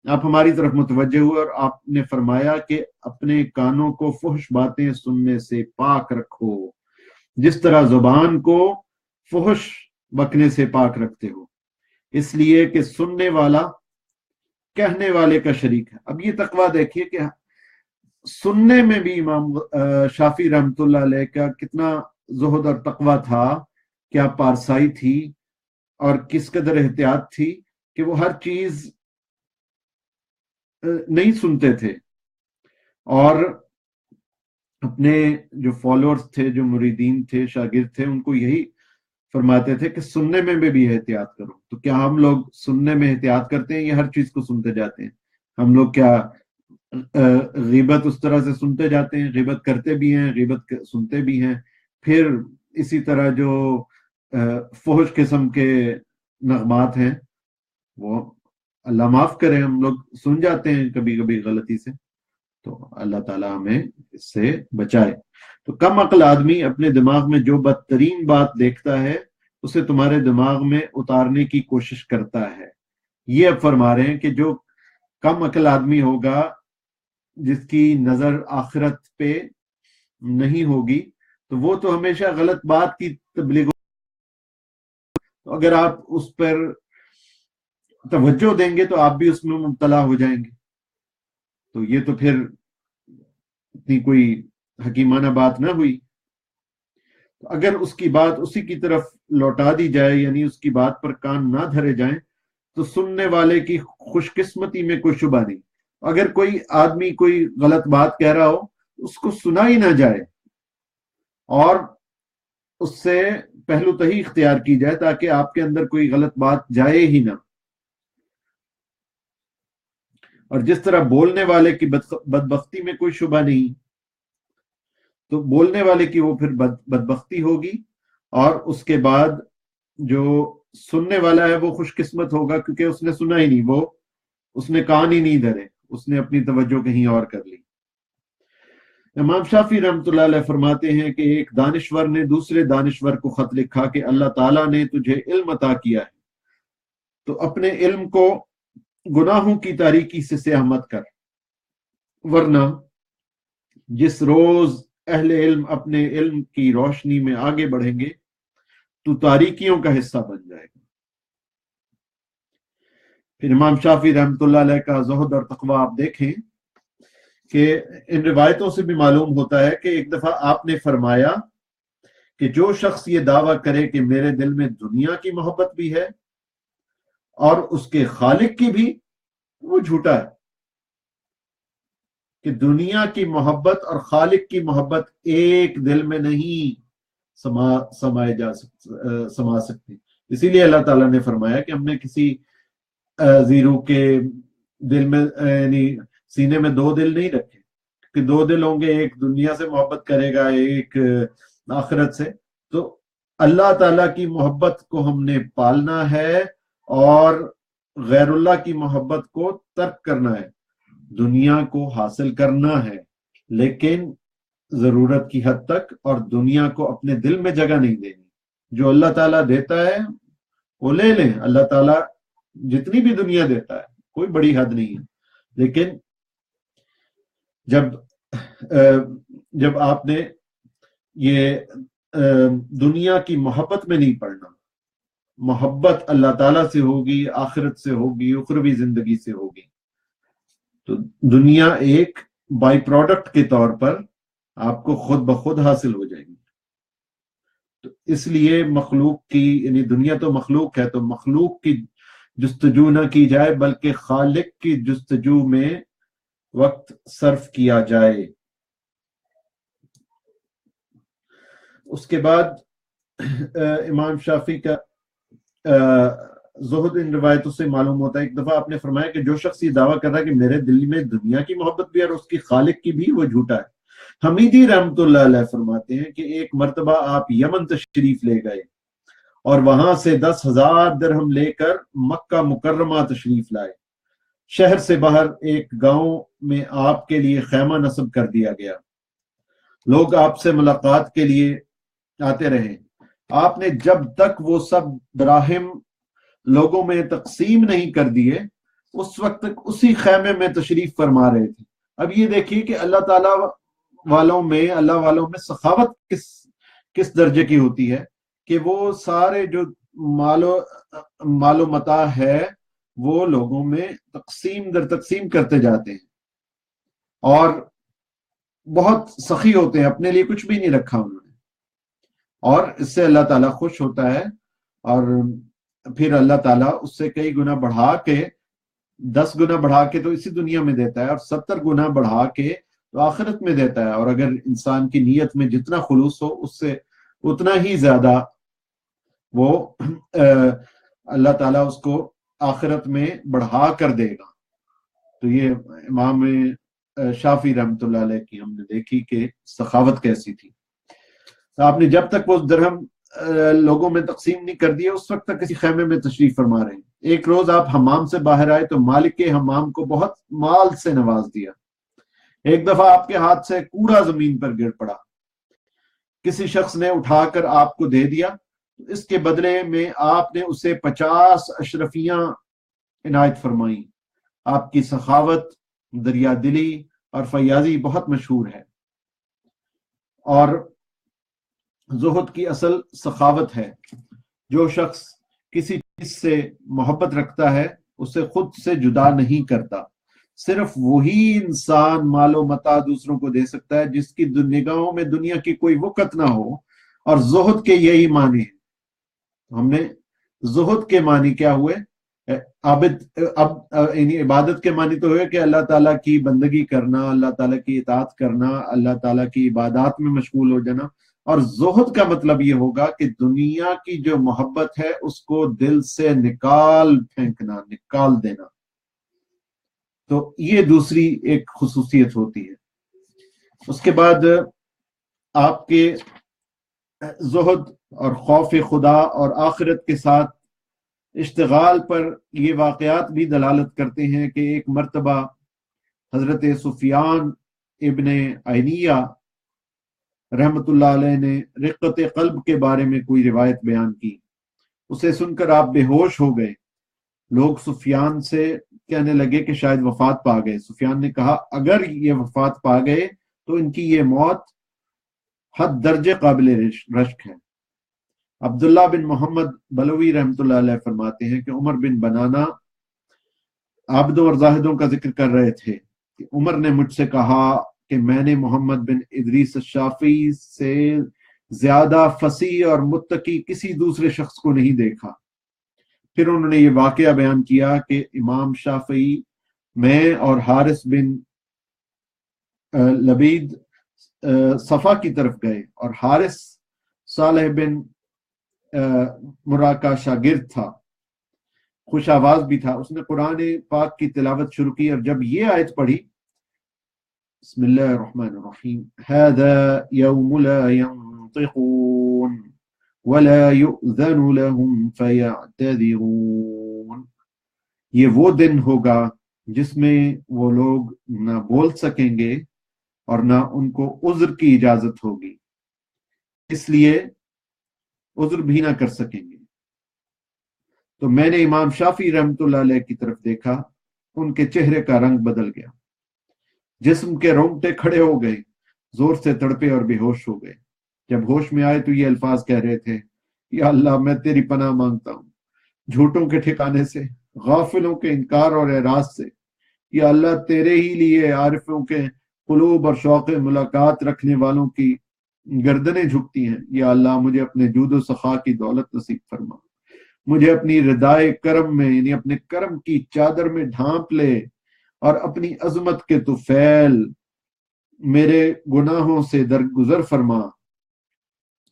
آپ ہماری طرف متوجہ ہوئے اور آپ نے فرمایا کہ اپنے کانوں کو فحش باتیں سننے سے پاک رکھو، جس طرح زبان کو فحش بکنے سے پاک رکھتے ہو، اس لیے کہ سننے والا کہنے والے کا شریک ہے۔ اب یہ تقویٰ دیکھیے کہ سننے میں بھی امام شافعی رحمۃ اللہ علیہ کا کتنا زہد اور تقویٰ تھا، کیا پارسائی تھی اور کس قدر احتیاط تھی کہ وہ ہر چیز نہیں سنتے تھے، اور اپنے جو فالوورز تھے، جو مریدین تھے، شاگرد تھے، ان کو یہی فرماتے تھے کہ سننے میں بھی احتیاط کرو۔ تو کیا ہم لوگ سننے میں احتیاط کرتے ہیں یا ہر چیز کو سنتے جاتے ہیں؟ ہم لوگ کیا غیبت اس طرح سے سنتے جاتے ہیں، غیبت کرتے بھی ہیں، غیبت سنتے بھی ہیں، پھر اسی طرح جو فحش قسم کے نغمات ہیں وہ اللہ معاف کرے ہم لوگ سن جاتے ہیں کبھی کبھی غلطی سے۔ تو اللہ تعالیٰ ہمیں اس سے بچائے۔ تو کم عقل آدمی اپنے دماغ میں جو بدترین بات دیکھتا ہے اسے تمہارے دماغ میں اتارنے کی کوشش کرتا ہے۔ یہ اب فرما رہے ہیں کہ جو کم عقل آدمی ہوگا، جس کی نظر آخرت پہ نہیں ہوگی، تو وہ تو ہمیشہ غلط بات کی تبلیغ، اگر آپ اس پر توجہ دیں گے تو آپ بھی اس میں مبتلا ہو جائیں گے۔ تو یہ تو پھر اتنی کوئی حکیمانہ بات نہ ہوئی۔ اگر اس کی بات اسی کی طرف لوٹا دی جائے، یعنی اس کی بات پر کان نہ دھرے جائیں، تو سننے والے کی خوش قسمتی میں کوئی شبہ نہیں۔ اگر کوئی آدمی کوئی غلط بات کہہ رہا ہو، اس کو سنا ہی نہ جائے اور اس سے پہلو تہی اختیار کی جائے تاکہ آپ کے اندر کوئی غلط بات جائے ہی نہ۔ اور جس طرح بولنے والے کی بدبختی میں کوئی شبہ نہیں، تو بولنے والے کی وہ پھر بدبختی ہوگی، اور اس کے بعد جو سننے والا ہے وہ خوش قسمت ہوگا، کیونکہ اس نے سنا ہی نہیں، وہ اس نے کان ہی نہیں دھرے، اس نے اپنی توجہ کہیں اور کر لی۔ امام شافعی رحمۃ اللہ علیہ فرماتے ہیں کہ ایک دانشور نے دوسرے دانشور کو خط لکھا کہ اللہ تعالیٰ نے تجھے علم عطا کیا ہے، تو اپنے علم کو گناہوں کی تاریکی سے سیاہ مت کر، ورنہ جس روز اہل علم اپنے علم کی روشنی میں آگے بڑھیں گے تو تاریکیوں کا حصہ بن جائے گا۔ پھر امام شافعی رحمۃ اللہ علیہ کا زہد اور تقویٰ آپ دیکھیں کہ ان روایتوں سے بھی معلوم ہوتا ہے کہ ایک دفعہ آپ نے فرمایا کہ جو شخص یہ دعویٰ کرے کہ میرے دل میں دنیا کی محبت بھی ہے اور اس کے خالق کی بھی، وہ جھوٹا ہے، کہ دنیا کی محبت اور خالق کی محبت ایک دل میں نہیں سما سکتی۔ اسی لیے اللہ تعالیٰ نے فرمایا کہ ہم نے کسی زیرو کے دل میں یعنی سینے میں دو دل نہیں رکھے، کہ دو دل ہوں گے، ایک دنیا سے محبت کرے گا، ایک آخرت سے۔ تو اللہ تعالیٰ کی محبت کو ہم نے پالنا ہے اور غیر اللہ کی محبت کو ترک کرنا ہے، دنیا کو حاصل کرنا ہے لیکن ضرورت کی حد تک، اور دنیا کو اپنے دل میں جگہ نہیں دینی۔ جو اللہ تعالیٰ دیتا ہے وہ لے لیں، اللہ تعالیٰ جتنی بھی دنیا دیتا ہے کوئی بڑی حد نہیں ہے، لیکن جب آپ نے یہ دنیا کی محبت میں نہیں پڑنا، محبت اللہ تعالیٰ سے ہوگی، آخرت سے ہوگی، اخروی زندگی سے ہوگی، تو دنیا ایک بائی پروڈکٹ کے طور پر آپ کو خود بخود حاصل ہو جائے گی۔ تو اس لیے مخلوق کی یعنی دنیا تو مخلوق ہے، تو مخلوق کی جستجو نہ کی جائے بلکہ خالق کی جستجو میں وقت صرف کیا جائے۔ اس کے بعد امام شافعی کا زہد ان روایتوں سے معلوم ہوتا ہے۔ ایک دفعہ آپ نے فرمایا کہ جو شخص یہ دعویٰ کر رہا ہے کہ میرے دل میں دنیا کی محبت بھی ہے اور اس کی خالق کی بھی، وہ جھوٹا ہے۔ حمیدی رحمۃ اللہ علیہ فرماتے ہیں کہ ایک مرتبہ آپ یمن تشریف لے گئے اور وہاں سے 10,000 درہم لے کر مکہ مکرمہ تشریف لائے۔ شہر سے باہر ایک گاؤں میں آپ کے لیے خیمہ نصب کر دیا گیا، لوگ آپ سے ملاقات کے لیے آتے رہے۔ آپ نے جب تک وہ سب دراہم لوگوں میں تقسیم نہیں کر دیے اس وقت تک اسی خیمے میں تشریف فرما رہے تھے۔ اب یہ دیکھیے کہ اللہ تعالیٰ والوں میں سخاوت کس درجے کی ہوتی ہے کہ وہ سارے جو مال و متاع ہے وہ لوگوں میں تقسیم در تقسیم کرتے جاتے ہیں، اور بہت سخی ہوتے ہیں، اپنے لیے کچھ بھی نہیں رکھا انہوں نے، اور اس سے اللہ تعالیٰ خوش ہوتا ہے، اور پھر اللہ تعالیٰ اس سے کئی گنا بڑھا کے 10 گنا بڑھا کے تو اسی دنیا میں دیتا ہے، اور 70 گنا بڑھا کے تو آخرت میں دیتا ہے۔ اور اگر انسان کی نیت میں جتنا خلوص ہو اس سے اتنا ہی زیادہ وہ اللہ تعالیٰ اس کو آخرت میں بڑھا کر دے گا۔ تو یہ امام شافعی رحمۃ اللہ علیہ کی ہم نے دیکھی کہ سخاوت کیسی تھی۔ آپ نے جب تک وہ درہم لوگوں میں تقسیم نہیں کر دیے اس وقت تک کسی خیمے میں تشریف فرما رہے ہیں۔ ایک روز آپ حمام سے باہر آئے تو مالک حمام کو بہت مال سے نواز دیا۔ ایک دفعہ آپ کے ہاتھ سے کوڑا زمین پر گر پڑا، کسی شخص نے اٹھا کر آپ کو دے دیا، اس کے بدلے میں آپ نے اسے 50 اشرفیاں عنایت فرمائیں۔ آپ کی سخاوت، دریا دلی اور فیاضی بہت مشہور ہے، اور زہد کی اصل سخاوت ہے۔ جو شخص کسی چیز سے محبت رکھتا ہے اسے خود سے جدا نہیں کرتا۔ صرف وہی انسان مال و متاع دوسروں کو دے سکتا ہے جس کی نگاہوں میں دنیا کی کوئی وقت نہ ہو، اور زہد کے یہی معنی ہیں۔ ہم نے زہد کے معنی کیا ہوئے؟ یعنی عبادت کے معنی تو ہوئے کہ اللہ تعالیٰ کی بندگی کرنا، اللہ تعالیٰ کی اطاعت کرنا، اللہ تعالیٰ کی عبادات میں مشغول ہو جانا، اور زہد کا مطلب یہ ہوگا کہ دنیا کی جو محبت ہے اس کو دل سے نکال پھینکنا، نکال دینا۔ تو یہ دوسری ایک خصوصیت ہوتی ہے۔ اس کے بعد آپ کے زہد اور خوف خدا اور آخرت کے ساتھ اشتغال پر یہ واقعات بھی دلالت کرتے ہیں کہ ایک مرتبہ حضرت سفیان ابن عینیہ رحمت اللہ علیہ نے رقت قلب کے بارے میں کوئی روایت بیان کی، اسے سن کر آپ بے ہوش ہو گئے۔ لوگ سفیان سے کہنے لگے کہ شاید وفات پا گئے۔ سفیان نے کہا اگر یہ وفات پا گئے تو ان کی یہ موت حد درجے قابل رشک ہے۔ عبداللہ بن محمد بلوی رحمۃ اللہ علیہ فرماتے ہیں کہ عمر بن بنانا عابدوں اور زاہدوں کا ذکر کر رہے تھے کہ عمر نے مجھ سے کہا کہ میں نے محمد بن ادریس الشافعی سے زیادہ فصیح اور متقی کسی دوسرے شخص کو نہیں دیکھا۔ پھر انہوں نے یہ واقعہ بیان کیا کہ امام شافعی، میں اور حارث بن لبید صفا کی طرف گئے، اور حارث صالح بن مرا کا شاگرد تھا، خوش آواز بھی تھا۔ اس نے قرآن پاک کی تلاوت شروع کی، اور جب یہ آیت پڑھی بسم اللہ الرحمن الرحیم هذا يوم لا ينطقون ولا يؤذن لهم فيعتذرون، یہ وہ دن ہوگا جس میں وہ لوگ نہ بول سکیں گے اور نہ ان کو عذر کی اجازت ہوگی، اس لیے عذر بھی نہ کر سکیں گے۔ تو میں نے امام شافعی رحمۃ اللہ علیہ کی طرف دیکھا، ان کے چہرے کا رنگ بدل گیا، جسم کے رونگٹے کھڑے ہو گئے، زور سے تڑپے اور بے ہوش ہو گئے۔ جب ہوش میں آئے تو یہ الفاظ کہہ رہے تھے، یا اللہ میں تیری پناہ مانگتا ہوں جھوٹوں کے ٹھکانے سے، غافلوں کے انکار اور اعراض سے۔ یا اللہ تیرے ہی لیے عارفوں کے قلوب اور شوق ملاقات رکھنے والوں کی گردنیں جھکتی ہیں۔ یا اللہ مجھے اپنے جود و سخا کی دولت نصیب فرما، مجھے اپنی ردائے کرم میں یعنی اپنے کرم کی چادر میں ڈھانپ لے، اور اپنی عظمت کے طفیل میرے گناہوں سے درگزر فرما۔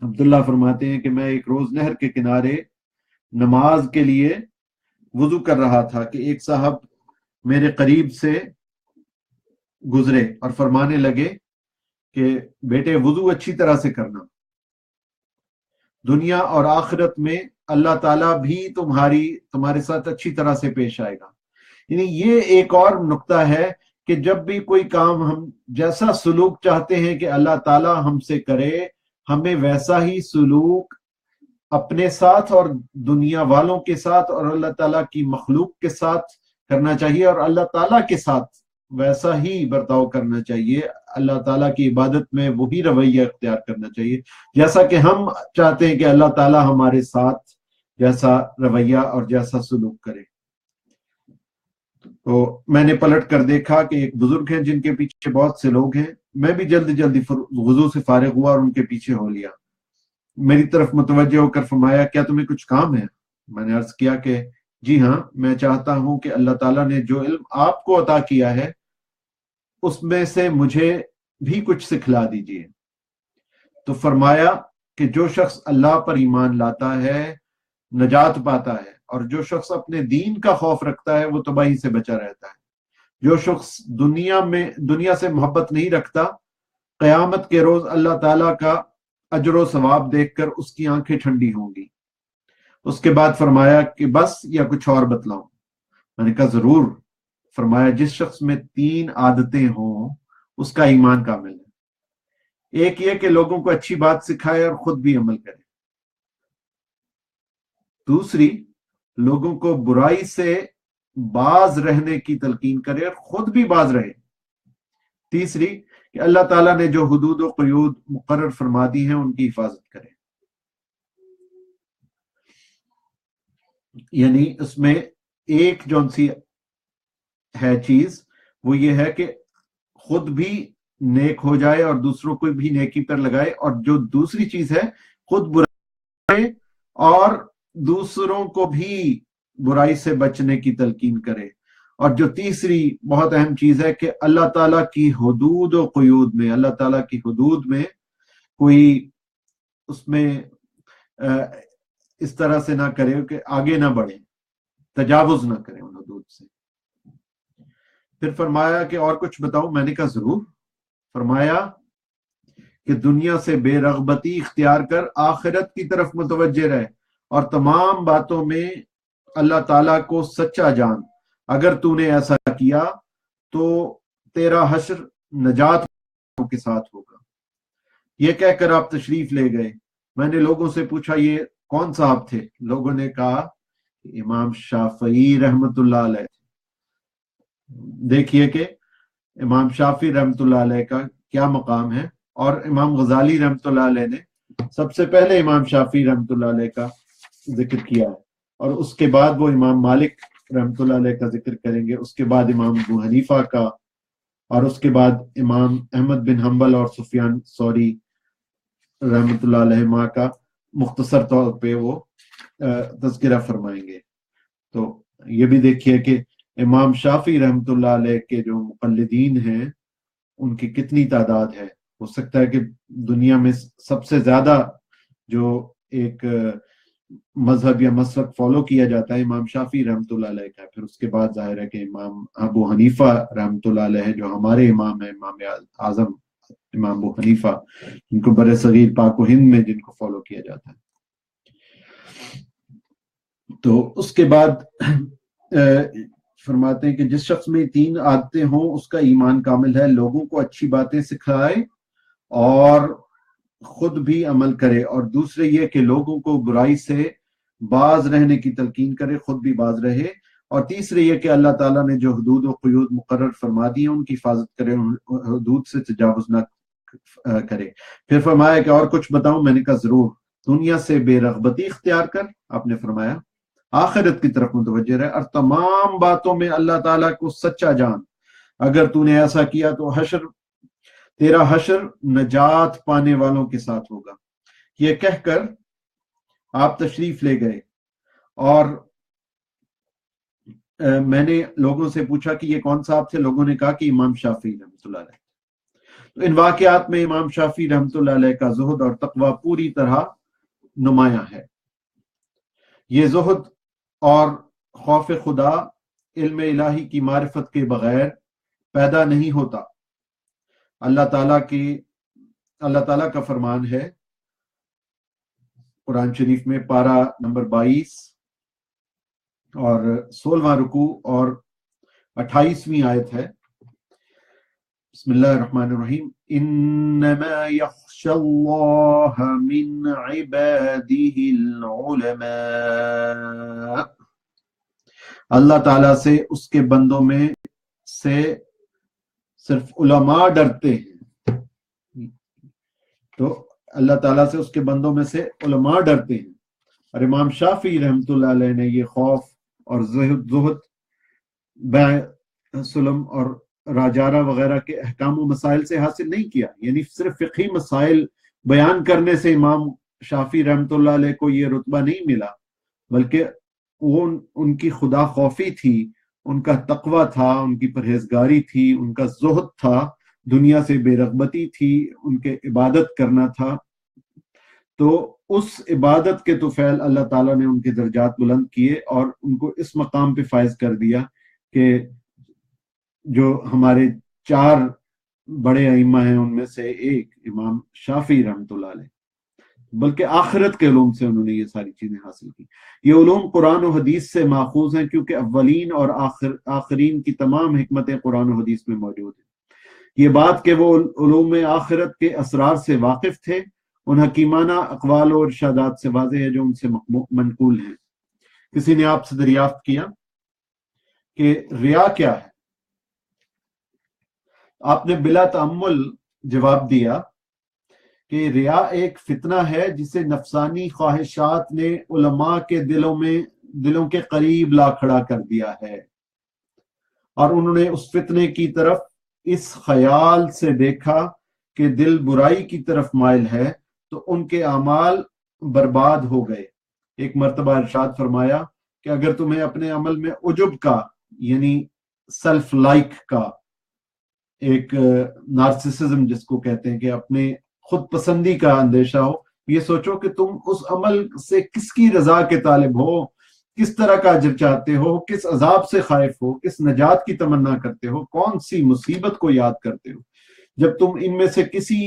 عبداللہ فرماتے ہیں کہ میں ایک روز نہر کے کنارے نماز کے لیے وضو کر رہا تھا کہ ایک صاحب میرے قریب سے گزرے اور فرمانے لگے کہ بیٹے وضو اچھی طرح سے کرنا، دنیا اور آخرت میں اللہ تعالیٰ بھی تمہارے ساتھ اچھی طرح سے پیش آئے گا۔ یعنی یہ ایک اور نقطہ ہے کہ جب بھی کوئی کام ہم جیسا سلوک چاہتے ہیں کہ اللہ تعالیٰ ہم سے کرے، ہمیں ویسا ہی سلوک اپنے ساتھ اور دنیا والوں کے ساتھ اور اللہ تعالیٰ کی مخلوق کے ساتھ کرنا چاہیے، اور اللہ تعالیٰ کے ساتھ ویسا ہی برتاؤ کرنا چاہیے۔ اللہ تعالیٰ کی عبادت میں وہی رویہ اختیار کرنا چاہیے جیسا کہ ہم چاہتے ہیں کہ اللہ تعالیٰ ہمارے ساتھ جیسا رویہ اور جیسا سلوک کرے۔ تو میں نے پلٹ کر دیکھا کہ ایک بزرگ ہیں جن کے پیچھے بہت سے لوگ ہیں۔ میں بھی جلدی وضو سے فارغ ہوا اور ان کے پیچھے ہو لیا۔ میری طرف متوجہ ہو کر فرمایا کیا تمہیں کچھ کام ہے؟ میں نے عرض کیا کہ جی ہاں، میں چاہتا ہوں کہ اللہ تعالیٰ نے جو علم آپ کو عطا کیا ہے اس میں سے مجھے بھی کچھ سکھلا دیجیے۔ تو فرمایا کہ جو شخص اللہ پر ایمان لاتا ہے نجات پاتا ہے، اور جو شخص اپنے دین کا خوف رکھتا ہے وہ تباہی سے بچا رہتا ہے۔ جو شخص دنیا سے محبت نہیں رکھتا، قیامت کے روز اللہ تعالیٰ کا اجر و ثواب دیکھ کر اس کی آنکھیں ٹھنڈی ہوں گی۔ اس کے بعد فرمایا کہ بس یا کچھ اور بتلاؤں؟ میں نے کہا ضرور۔ فرمایا جس شخص میں 3 عادتیں ہوں اس کا ایمان کامل ہے۔ ایک یہ کہ لوگوں کو اچھی بات سکھائے اور خود بھی عمل کرے۔ دوسری، لوگوں کو برائی سے باز رہنے کی تلقین کرے اور خود بھی باز رہے۔ تیسری، کہ اللہ تعالیٰ نے جو حدود و قیود مقرر فرما دی ہیں ان کی حفاظت کرے۔ یعنی اس میں ایک جون سی ہے چیز وہ یہ ہے کہ خود بھی نیک ہو جائے اور دوسروں کو بھی نیکی پر لگائے، اور جو دوسری چیز ہے خود برائی اور دوسروں کو بھی برائی سے بچنے کی تلقین کرے، اور جو تیسری بہت اہم چیز ہے کہ اللہ تعالیٰ کی حدود و قیود میں، اللہ تعالیٰ کی حدود میں کوئی اس میں اس طرح سے نہ کرے کہ آگے نہ بڑھے، تجاوز نہ کرے ان حدود سے۔ پھر فرمایا کہ اور کچھ بتاؤں؟ میں نے کہا ضرور. فرمایا کہ دنیا سے بے رغبتی اختیار کر، آخرت کی طرف متوجہ رہ، اور تمام باتوں میں اللہ تعالیٰ کو سچا جان. اگر تو نے ایسا کیا تو تیرا حشر نجات کے ساتھ ہوگا. یہ کہہ کر آپ تشریف لے گئے. میں نے لوگوں سے پوچھا یہ کون صاحب تھے؟ لوگوں نے کہا امام شافعی رحمت اللہ علیہ. دیکھیے کہ امام شافعی رحمت اللہ علیہ کا کیا مقام ہے. اور امام غزالی رحمت اللہ علیہ نے سب سے پہلے امام شافعی رحمت اللہ علیہ کا ذکر کیا ہے، اور اس کے بعد وہ امام مالک رحمت اللہ علیہ کا ذکر کریں گے، اس کے بعد امام ابو حنیفہ کا، اور اس کے بعد امام احمد بن حنبل اور سفیان ثوری رحمت اللہ علیہ کا مختصر طور پہ وہ تذکرہ فرمائیں گے. تو یہ بھی دیکھیے کہ امام شافعی رحمت اللہ علیہ کے جو مقلدین ہیں ان کی کتنی تعداد ہے. ہو سکتا ہے کہ دنیا میں سب سے زیادہ جو ایک مذہب یا مسلک فالو کیا جاتا ہے امام شافعی رحمت اللہ علیہ کا. پھر اس کے بعد ظاہر ہے کہ امام ابو حنیفہ رحمت اللہ علیہ جو ہمارے امام ہیں، امام اعظم امام ابو حنیفہ، جن کو بر صغیر پاک و ہند میں جن کو فالو کیا جاتا ہے. تو اس کے بعد فرماتے ہیں کہ جس شخص میں 3 عادتیں ہوں اس کا ایمان کامل ہے. لوگوں کو اچھی باتیں سکھائے اور خود بھی عمل کرے، اور دوسرے یہ کہ لوگوں کو برائی سے باز رہنے کی تلقین کرے، خود بھی باز رہے، اور تیسرے یہ کہ اللہ تعالیٰ نے جو حدود و قیود مقرر فرما دی ہیں ان کی حفاظت کرے، حدود سے تجاوز نہ کرے. پھر فرمایا کہ اور کچھ بتاؤں؟ میں نے کہا ضرور. دنیا سے بے رغبتی اختیار کر، آپ نے فرمایا آخرت کی طرف متوجہ رہے، اور تمام باتوں میں اللہ تعالیٰ کو سچا جان. اگر تو نے ایسا کیا تو تیرا حشر نجات پانے والوں کے ساتھ ہوگا. یہ کہہ کر آپ تشریف لے گئے، اور میں نے لوگوں سے پوچھا کہ یہ کون صاحب تھے؟ لوگوں نے کہا کہ امام شافعی رحمۃ اللہ علیہ. تو ان واقعات میں امام شافعی رحمۃ اللہ علیہ کا زہد اور تقوی پوری طرح نمایاں ہے. یہ زہد اور خوف خدا علم الہی کی معرفت کے بغیر پیدا نہیں ہوتا. اللہ تعالیٰ کا فرمان ہے قرآن شریف میں، پارہ نمبر 22 اور 16واں رکوع اور 28ویں آیت ہے. بسم اللہ الرحمن الرحیم. انما یخشی اللہ من عباده العلماء. اللہ تعالیٰ سے اس کے بندوں میں سے صرف علماء ڈرتے ہیں. تو اللہ تعالیٰ سے اس کے بندوں میں سے علماء ڈرتے ہیں. اور امام شافعی رحمت اللہ علیہ نے یہ خوف اور زہد بیع سلم اور راجارہ وغیرہ کے احکام و مسائل سے حاصل نہیں کیا. یعنی صرف فقہی مسائل بیان کرنے سے امام شافعی رحمت اللہ علیہ کو یہ رتبہ نہیں ملا، بلکہ وہ ان کی خدا خوفی تھی، ان کا تقوی تھا، ان کی پرہیزگاری تھی، ان کا زہد تھا، دنیا سے بے رغبتی تھی، ان کے عبادت کرنا تھا. تو اس عبادت کے طفیل اللہ تعالیٰ نے ان کے درجات بلند کیے اور ان کو اس مقام پہ فائز کر دیا کہ جو ہمارے 4 بڑے ائمہ ہیں ان میں سے ایک امام شافعی رحمت اللہ علیہ، بلکہ آخرت کے علوم سے انہوں نے یہ ساری چیزیں حاصل کی. یہ علوم قرآن و حدیث سے ماخوذ ہیں، کیونکہ اولین اور آخرین کی تمام حکمتیں قرآن و حدیث میں موجود ہیں. یہ بات کہ وہ علوم آخرت کے اسرار سے واقف تھے، ان حکیمانہ اقوال و ارشادات سے واضح ہے جو ان سے منقول ہیں. کسی نے آپ سے دریافت کیا کہ ریا کیا ہے؟ آپ نے بلا تأمل جواب دیا کہ ریا ایک فتنہ ہے جسے نفسانی خواہشات نے علماء کے دلوں کے قریب لا کھڑا کر دیا ہے، اور انہوں نے اس فتنے کی طرف اس خیال سے دیکھا کہ دل برائی کی طرف مائل ہے تو ان کے اعمال برباد ہو گئے. ایک مرتبہ ارشاد فرمایا کہ اگر تمہیں اپنے عمل میں عجب کا یعنی سیلف لائک کا، ایک نارسسزم جس کو کہتے ہیں کہ اپنے خود پسندی کا اندیشہ ہو، یہ سوچو کہ تم اس عمل سے کس کی رضا کے طالب ہو کس طرح کا اجر چاہتے ہو، کس عذاب سے خائف ہو، کس نجات کی تمنا کرتے ہو، کون سی مصیبت کو یاد کرتے ہو۔ جب تم ان میں سے کسی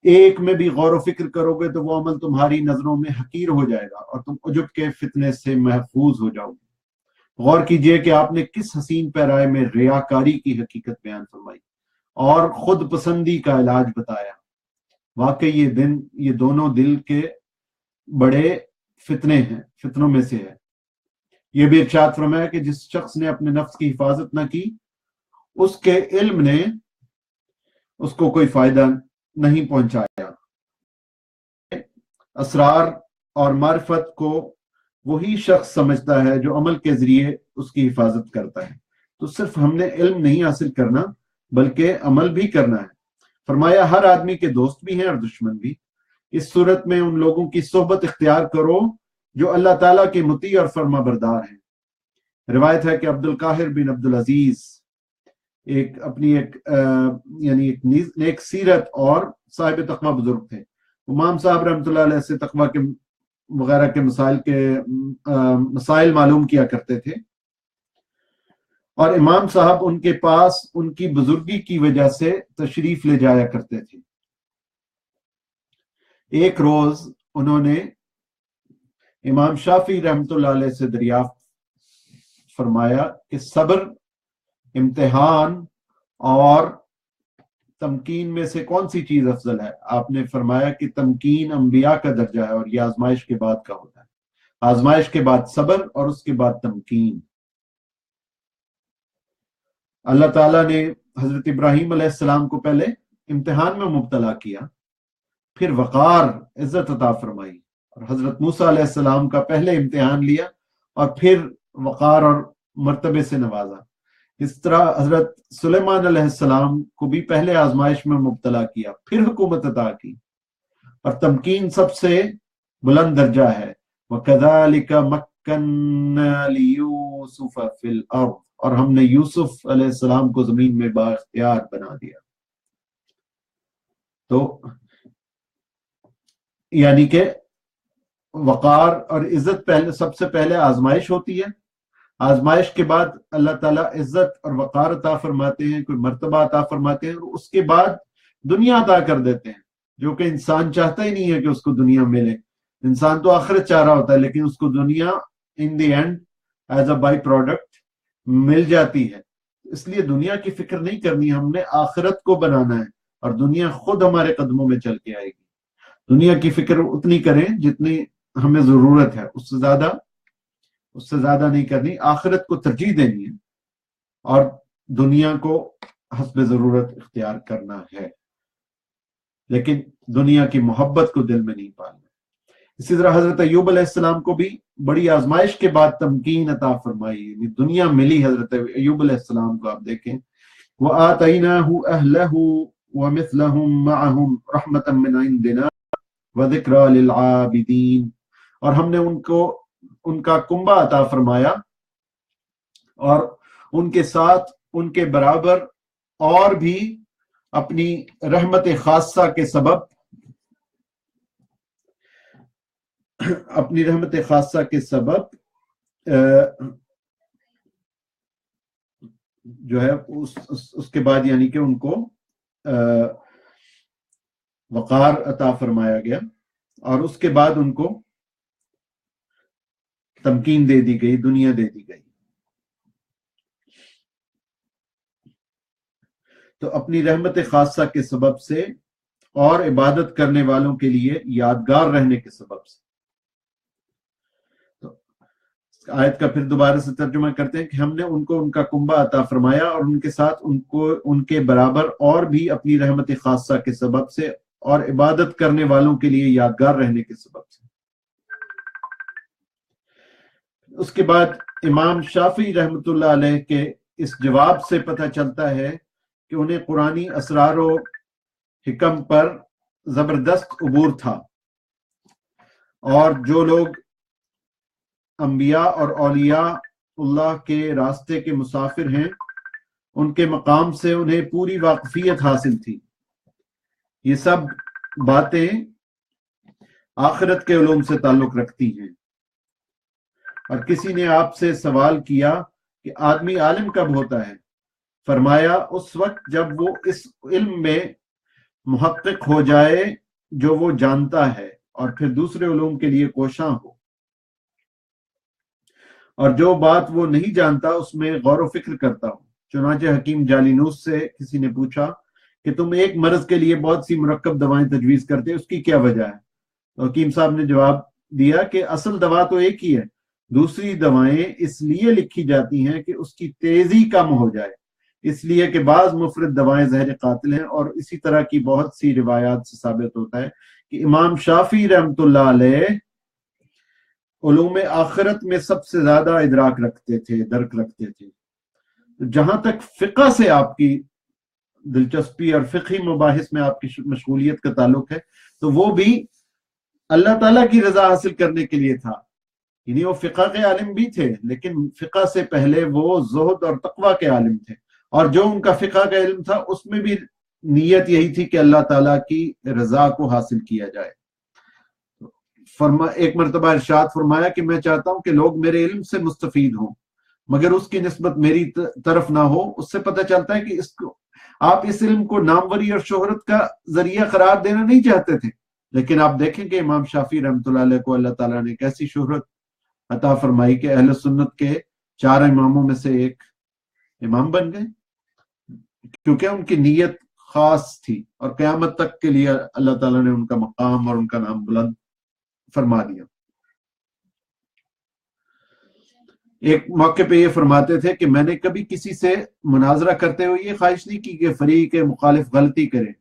ایک میں بھی غور و فکر کرو گے تو وہ عمل تمہاری نظروں میں حقیر ہو جائے گا اور تم عجب کے فتنے سے محفوظ ہو جاؤ گے۔ غور کیجئے کہ آپ نے کس حسین پیرائے میں ریاکاری کی حقیقت بیان فرمائی اور خود پسندی کا علاج بتایا۔ واقعی یہ دونوں دل کے بڑے فتنوں میں سے ہے۔ یہ بھی ارشاد فرمایا کہ جس شخص نے اپنے نفس کی حفاظت نہ کی اس کے علم نے اس کو کوئی فائدہ نہیں پہنچایا۔ اسرار اور معرفت کو وہی شخص سمجھتا ہے جو عمل کے ذریعے اس کی حفاظت کرتا ہے۔ تو صرف ہم نے علم نہیں حاصل کرنا بلکہ عمل بھی کرنا ہے۔ فرمایا ہر آدمی کے دوست بھی ہیں اور دشمن بھی۔ اس صورت میں ان لوگوں کی صحبت اختیار کرو جو اللہ تعالیٰ کے مطیع اور فرما بردار ہیں۔ روایت ہے کہ عبد القاہر بن عبد العزیز اپنی ایک نیک سیرت اور صاحب تقوی بزرگ تھے۔ امام صاحب رحمۃ اللہ علیہ سے تقوی کے وغیرہ کے مسائل معلوم کیا کرتے تھے اور امام صاحب ان کے پاس ان کی بزرگی کی وجہ سے تشریف لے جایا کرتے تھے۔ ایک روز انہوں نے امام شافعی رحمۃ اللہ علیہ سے دریافت فرمایا کہ صبر، امتحان اور تمکین میں سے کون سی چیز افضل ہے؟ آپ نے فرمایا کہ تمکین انبیاء کا درجہ ہے اور یہ آزمائش کے بعد کا ہوتا ہے۔ آزمائش کے بعد صبر اور اس کے بعد تمکین۔ اللہ تعالیٰ نے حضرت ابراہیم علیہ السلام کو پہلے امتحان میں مبتلا کیا، پھر وقار عزت عطا فرمائی، اور حضرت موسیٰ علیہ السلام کا پہلے امتحان لیا اور پھر وقار اور مرتبے سے نوازا۔ اس طرح حضرت سلیمان علیہ السلام کو بھی پہلے آزمائش میں مبتلا کیا، پھر حکومت عطا کی، اور تمکین سب سے بلند درجہ ہے۔ وَكَذَلِكَ مَكَّنَّا لِيُوسُفَ فِي الْأَرْضِ، اور ہم نے یوسف علیہ السلام کو زمین میں بااختیار بنا دیا۔ تو یعنی کہ وقار اور عزت سب سے پہلے آزمائش ہوتی ہے، آزمائش کے بعد اللہ تعالیٰ عزت اور وقار عطا فرماتے ہیں، کوئی مرتبہ عطا فرماتے ہیں، اور اس کے بعد دنیا عطا کر دیتے ہیں، جو کہ انسان چاہتا ہی نہیں ہے کہ اس کو دنیا ملے۔ انسان تو آخرت چاہ رہا ہوتا ہے، لیکن اس کو دنیا in the end is a by product مل جاتی ہے۔ اس لیے دنیا کی فکر نہیں کرنی، ہم نے آخرت کو بنانا ہے اور دنیا خود ہمارے قدموں میں چل کے آئے گی۔ دنیا کی فکر اتنی کریں جتنی ہمیں ضرورت ہے، اس سے زیادہ نہیں کرنی۔ آخرت کو ترجیح دینی ہے اور دنیا کو حسب ضرورت اختیار کرنا ہے، لیکن دنیا کی محبت کو دل میں نہیں پالنا۔ اسی طرح حضرت ایوب علیہ السلام کو بھی بڑی آزمائش کے بعد تمکین عطا فرمائی، یعنی دنیا ملی حضرت ایوب علیہ السلام کو۔ آپ دیکھیں وَآتَيْنَاهُ أَهْلَهُ وَمِثْلَهُمْ مَعَهُمْ رَحْمَةً مِّنْ عِنْدِنَا وَذِكْرَىٰ لِلْعَابِدِينَ، اور ہم نے ان کا کنبہ عطا فرمایا اور ان کے ساتھ ان کے برابر اور بھی اپنی رحمت خاصہ کے سبب جو ہے اس کے بعد یعنی کہ ان کو وقار عطا فرمایا گیا اور اس کے بعد ان کو تمکین دے دی گئی، دنیا دے دی گئی۔ تو اپنی رحمت خاصہ کے سبب سے اور عبادت کرنے والوں کے لیے یادگار رہنے کے سبب سے۔ تو آیت کا پھر دوبارہ سے ترجمہ کرتے ہیں کہ ہم نے ان کو ان کا کنبہ عطا فرمایا اور ان کے ساتھ ان کے برابر اور بھی اپنی رحمت خاصہ کے سبب سے اور عبادت کرنے والوں کے لیے یادگار رہنے کے سبب سے۔ اس کے بعد امام شافعی رحمۃ اللہ علیہ کے اس جواب سے پتہ چلتا ہے کہ انہیں قرآنی اسرار و حکم پر زبردست عبور تھا، اور جو لوگ انبیاء اور اولیاء اللہ کے راستے کے مسافر ہیں ان کے مقام سے انہیں پوری واقفیت حاصل تھی۔ یہ سب باتیں آخرت کے علوم سے تعلق رکھتی ہیں۔ اور کسی نے آپ سے سوال کیا کہ آدمی عالم کب ہوتا ہے؟ فرمایا اس وقت جب وہ اس علم میں محقق ہو جائے جو وہ جانتا ہے اور پھر دوسرے علوم کے لیے کوشاں ہو، اور جو بات وہ نہیں جانتا اس میں غور و فکر کرتا ہو۔ چنانچہ حکیم جالینوس سے کسی نے پوچھا کہ تم ایک مرض کے لیے بہت سی مرکب دوائیں تجویز کرتے، اس کی کیا وجہ ہے؟ تو حکیم صاحب نے جواب دیا کہ اصل دوا تو ایک ہی ہے، دوسری دوائیں اس لیے لکھی جاتی ہیں کہ اس کی تیزی کم ہو جائے، اس لیے کہ بعض مفرد دوائیں زہر قاتل ہیں۔ اور اسی طرح کی بہت سی روایات سے ثابت ہوتا ہے کہ امام شافعی رحمۃ اللہ علیہ علوم آخرت میں سب سے زیادہ ادراک رکھتے تھے، درک رکھتے تھے۔ جہاں تک فقہ سے آپ کی دلچسپی اور فقہی مباحث میں آپ کی مشغولیت کا تعلق ہے تو وہ بھی اللہ تعالیٰ کی رضا حاصل کرنے کے لیے تھا، یعنی وہ فقہ کے عالم بھی تھے لیکن فقہ سے پہلے وہ زہد اور تقوی کے عالم تھے، اور جو ان کا فقہ کا علم تھا اس میں بھی نیت یہی تھی کہ اللہ تعالیٰ کی رضا کو حاصل کیا جائے۔ ایک مرتبہ ارشاد فرمایا کہ میں چاہتا ہوں کہ لوگ میرے علم سے مستفید ہوں مگر اس کی نسبت میری طرف نہ ہو۔ اس سے پتہ چلتا ہے کہ آپ اس علم کو ناموری اور شہرت کا ذریعہ قرار دینا نہیں چاہتے تھے، لیکن آپ دیکھیں کہ امام شافعی رحمۃ اللہ علیہ کو اللہ تعالیٰ نے کیسی شہرت عطا فرمائی کہ اہل سنت کے 4 اماموں میں سے ایک امام بن گئے، کیونکہ ان کی نیت خاص تھی اور قیامت تک کے لیے اللہ تعالیٰ نے ان کا مقام اور ان کا نام بلند فرما دیا۔ ایک موقع پہ یہ فرماتے تھے کہ میں نے کبھی کسی سے مناظرہ کرتے ہوئے یہ خواہش نہیں کی کہ فریق مخالف غلطی کرے۔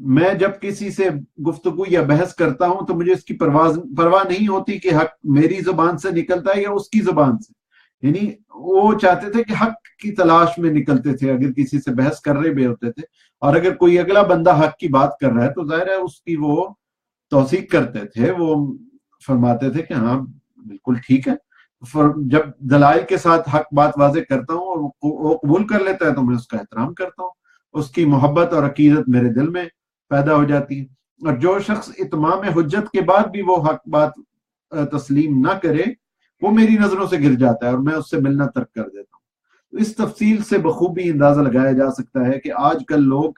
میں جب کسی سے گفتگو یا بحث کرتا ہوں تو مجھے اس کی پرواہ نہیں ہوتی کہ حق میری زبان سے نکلتا ہے یا اس کی زبان سے، یعنی وہ چاہتے تھے کہ حق کی تلاش میں نکلتے تھے اگر کسی سے بحث کر رہے بھی ہوتے تھے، اور اگر کوئی اگلا بندہ حق کی بات کر رہا ہے تو ظاہر ہے اس کی وہ توثیق کرتے تھے، وہ فرماتے تھے کہ ہاں بالکل ٹھیک ہے۔ جب دلائل کے ساتھ حق بات واضح کرتا ہوں اور وہ قبول کر لیتا ہے تو میں اس کا احترام کرتا ہوں، اس کی محبت اور عقیدت میرے دل میں پیدا ہو جاتی ہے۔ اور جو شخص اتمام حجت کے بعد بھی وہ حق بات تسلیم نہ کرے وہ میری نظروں سے گر جاتا ہے اور میں اس سے ملنا ترک کر دیتا ہوں۔ اس تفصیل سے بخوبی اندازہ لگایا جا سکتا ہے کہ آج کل لوگ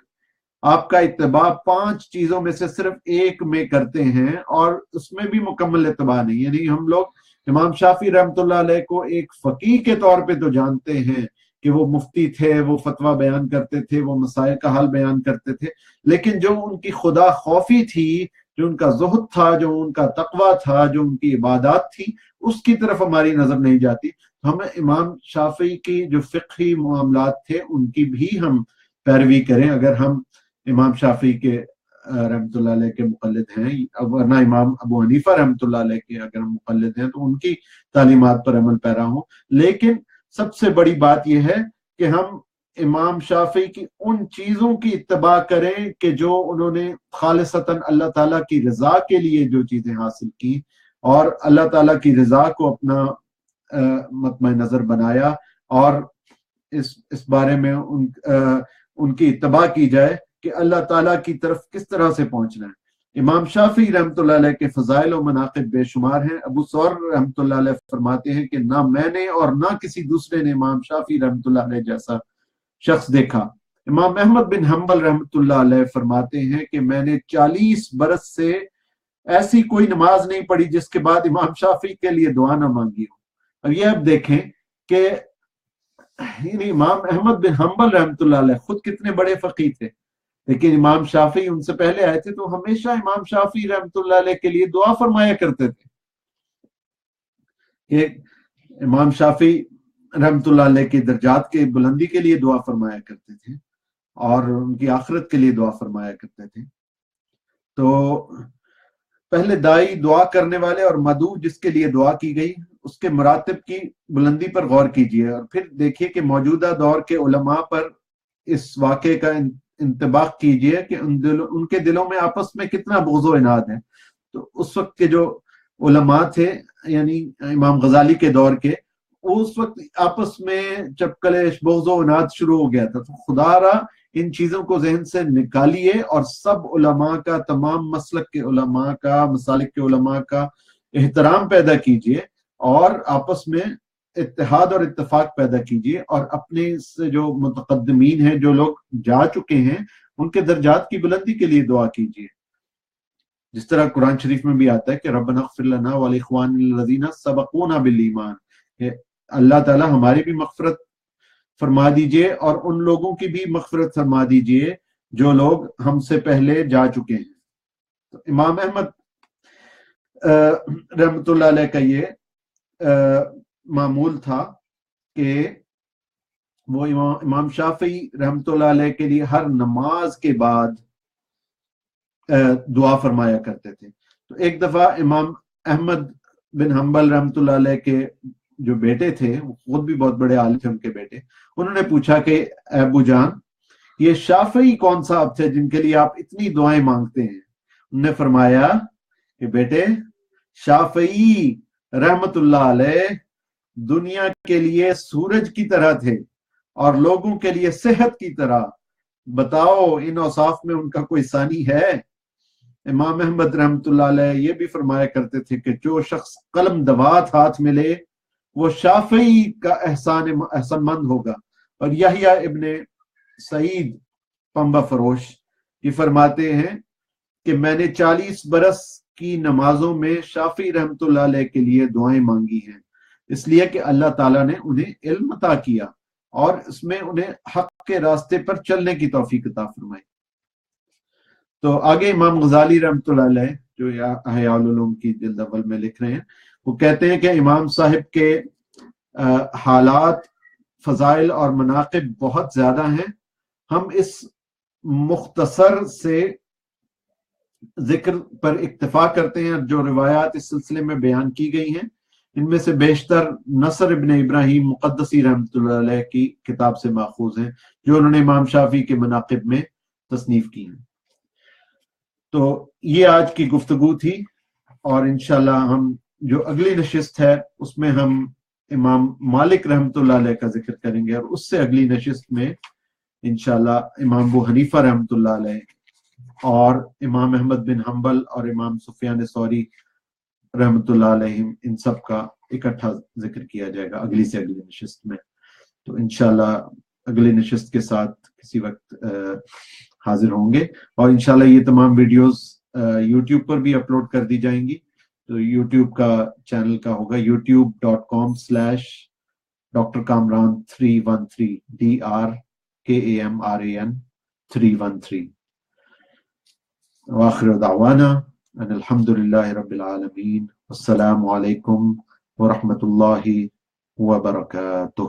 آپ کا اتباع 5 چیزوں میں سے صرف ایک میں کرتے ہیں اور اس میں بھی مکمل اتباع نہیں، یعنی ہم لوگ امام شافعی رحمۃ اللہ علیہ کو ایک فقیہ کے طور پہ تو جانتے ہیں کہ وہ مفتی تھے، وہ فتویٰ بیان کرتے تھے، وہ مسائل کا حل بیان کرتے تھے، لیکن جو ان کی خدا خوفی تھی، جو ان کا زہد تھا، جو ان کا تقویٰ تھا، جو ان کی عبادات تھی، اس کی طرف ہماری نظر نہیں جاتی۔ ہمیں امام شافعی کی جو فقہی معاملات تھے ان کی بھی ہم پیروی کریں اگر ہم امام شافعی کے رحمۃ اللہ علیہ کے مقلد ہیں، ورنہ امام ابو حنیفہ رحمۃ اللہ علیہ کے اگر ہم مقلد ہیں تو ان کی تعلیمات پر عمل پیرا ہوں۔ لیکن سب سے بڑی بات یہ ہے کہ ہم امام شافعی کی ان چیزوں کی اتباع کریں کہ جو انہوں نے خالصتاً اللہ تعالیٰ کی رضا کے لیے جو چیزیں حاصل کی اور اللہ تعالیٰ کی رضا کو اپنا مطمع نظر بنایا، اور اس بارے میں ان کی اتباع کی جائے کہ اللہ تعالیٰ کی طرف کس طرح سے پہنچنا ہے۔ امام شافعی رحمۃ اللہ علیہ کے فضائل و مناقب بے شمار ہیں۔ ابو ثور رحمۃ اللہ علیہ فرماتے ہیں کہ نہ میں نے اور نہ کسی دوسرے نے امام شافعی رحمۃ اللہ علیہ جیسا شخص دیکھا۔ امام احمد بن حنبل رحمۃ اللہ علیہ فرماتے ہیں کہ میں نے 40 برس سے ایسی کوئی نماز نہیں پڑھی جس کے بعد امام شافعی کے لیے دعا نہ مانگی ہو۔ اب یہ اب دیکھیں کہ یعنی امام احمد بن حنبل رحمۃ اللہ علیہ خود کتنے بڑے فقیہ تھے، لیکن امام شافعی ان سے پہلے آئے تھے تو ہمیشہ امام شافعی رحمۃ اللہ علیہ کے لیے دعا فرمایا کرتے تھے کہ امام شافعی رحمۃ اللہ علیہ کی درجات کے بلندی کے لیے دعا فرمایا کرتے تھے اور ان کی آخرت کے لیے دعا فرمایا کرتے تھے۔ تو پہلے دائی دعا کرنے والے اور مدعو جس کے لیے دعا کی گئی اس کے مراتب کی بلندی پر غور کیجیے اور پھر دیکھیے کہ موجودہ دور کے علماء پر اس واقعے کا انطباق کیجئے کہ ان کے دلوں میں آپس میں کتنا بغض و عناد ہے۔ تو اس وقت کے جو علماء تھے یعنی امام غزالی کے دور کے، اس وقت آپس میں چپکلش بغض و عناد شروع ہو گیا تھا۔ تو خدا را ان چیزوں کو ذہن سے نکالیے اور سب علماء کا، تمام مسلک کے علماء کا، مسالک کے علماء کا احترام پیدا کیجئے اور آپس میں اتحاد اور اتفاق پیدا کیجیے، اور اپنے سے جو متقدمین ہیں، جو لوگ جا چکے ہیں، ان کے درجات کی بلندی کے لیے دعا کیجیے. جس طرح قرآن شریف میں بھی آتا ہے کہ ربنا اغفر لنا ولاخواننا الذین سبقونا بالایمان، کہ اللہ تعالی ہماری بھی مغفرت فرما دیجئے اور ان لوگوں کی بھی مغفرت فرما دیجئے جو لوگ ہم سے پہلے جا چکے ہیں. تو امام احمد رحمۃ اللہ علیہ کا یہ معمول تھا کہ وہ امام شافعی رحمۃ اللہ علیہ کے لیے ہر نماز کے بعد دعا فرمایا کرتے تھے. تو ایک دفعہ امام احمد بن حنبل رحمۃ اللہ علیہ کے جو بیٹے تھے، وہ خود بھی بہت بڑے عالم تھے ان کے بیٹے، انہوں نے پوچھا کہ ابو جان، یہ شافعی کون صاحب تھے جن کے لیے آپ اتنی دعائیں مانگتے ہیں؟ انہوں نے فرمایا کہ بیٹے، شافعی رحمت اللہ علیہ دنیا کے لیے سورج کی طرح تھے اور لوگوں کے لیے صحت کی طرح. بتاؤ ان اوصاف میں ان کا کوئی ثانی ہے؟ امام احمد رحمت اللہ علیہ یہ بھی فرمایا کرتے تھے کہ جو شخص قلم دوات ہاتھ میں لے وہ شافعی کا احسان مند ہوگا. اور یحییٰ ابن سعید پنبہ فروش یہ فرماتے ہیں کہ میں نے 40 برس کی نمازوں میں شافعی رحمت اللہ علیہ کے لیے دعائیں مانگی ہیں، اس لیے کہ اللہ تعالیٰ نے انہیں علم عطا کیا اور اس میں انہیں حق کے راستے پر چلنے کی توفیق عطا فرمائی. تو آگے امام غزالی رحمت اللہ علیہ جو احیاء العلوم کی جلد اول میں لکھ رہے ہیں، وہ کہتے ہیں کہ امام صاحب کے حالات، فضائل اور مناقب بہت زیادہ ہیں. ہم اس مختصر سے ذکر پر اکتفا کرتے ہیں جو روایات اس سلسلے میں بیان کی گئی ہیں. ان میں سے بیشتر نصر ابن ابراہیم مقدسی رحمت اللہ علیہ کی کتاب سے ماخوذ ہیں، جو انہوں نے امام شافعی کے مناقب میں تصنیف کی ہیں. تو یہ آج کی گفتگو تھی، اور انشاءاللہ ہم جو اگلی نشست ہے اس میں ہم امام مالک رحمت اللہ علیہ کا ذکر کریں گے، اور اس سے اگلی نشست میں انشاءاللہ امام ابو حنیفہ رحمت اللہ علیہ اور امام احمد بن حنبل اور امام سفیان ثوری رحمت اللہ علیہ، ان سب کا اکٹھا ذکر کیا جائے گا اگلی سے اگلی نشست میں. تو انشاءاللہ اگلی نشست کے ساتھ کسی وقت حاضر ہوں گے، اور انشاءاللہ یہ تمام ویڈیوز یوٹیوب پر بھی اپلوڈ کر دی جائیں گی. تو یوٹیوب کا چینل کا ہوگا youtube.com/Dr. Kamran 313 DRKAMRAN 313. وآخر دعوانا ان الحمد للہ رب العالمین، والسلام علیکم ورحمۃ اللہ وبرکاتہ.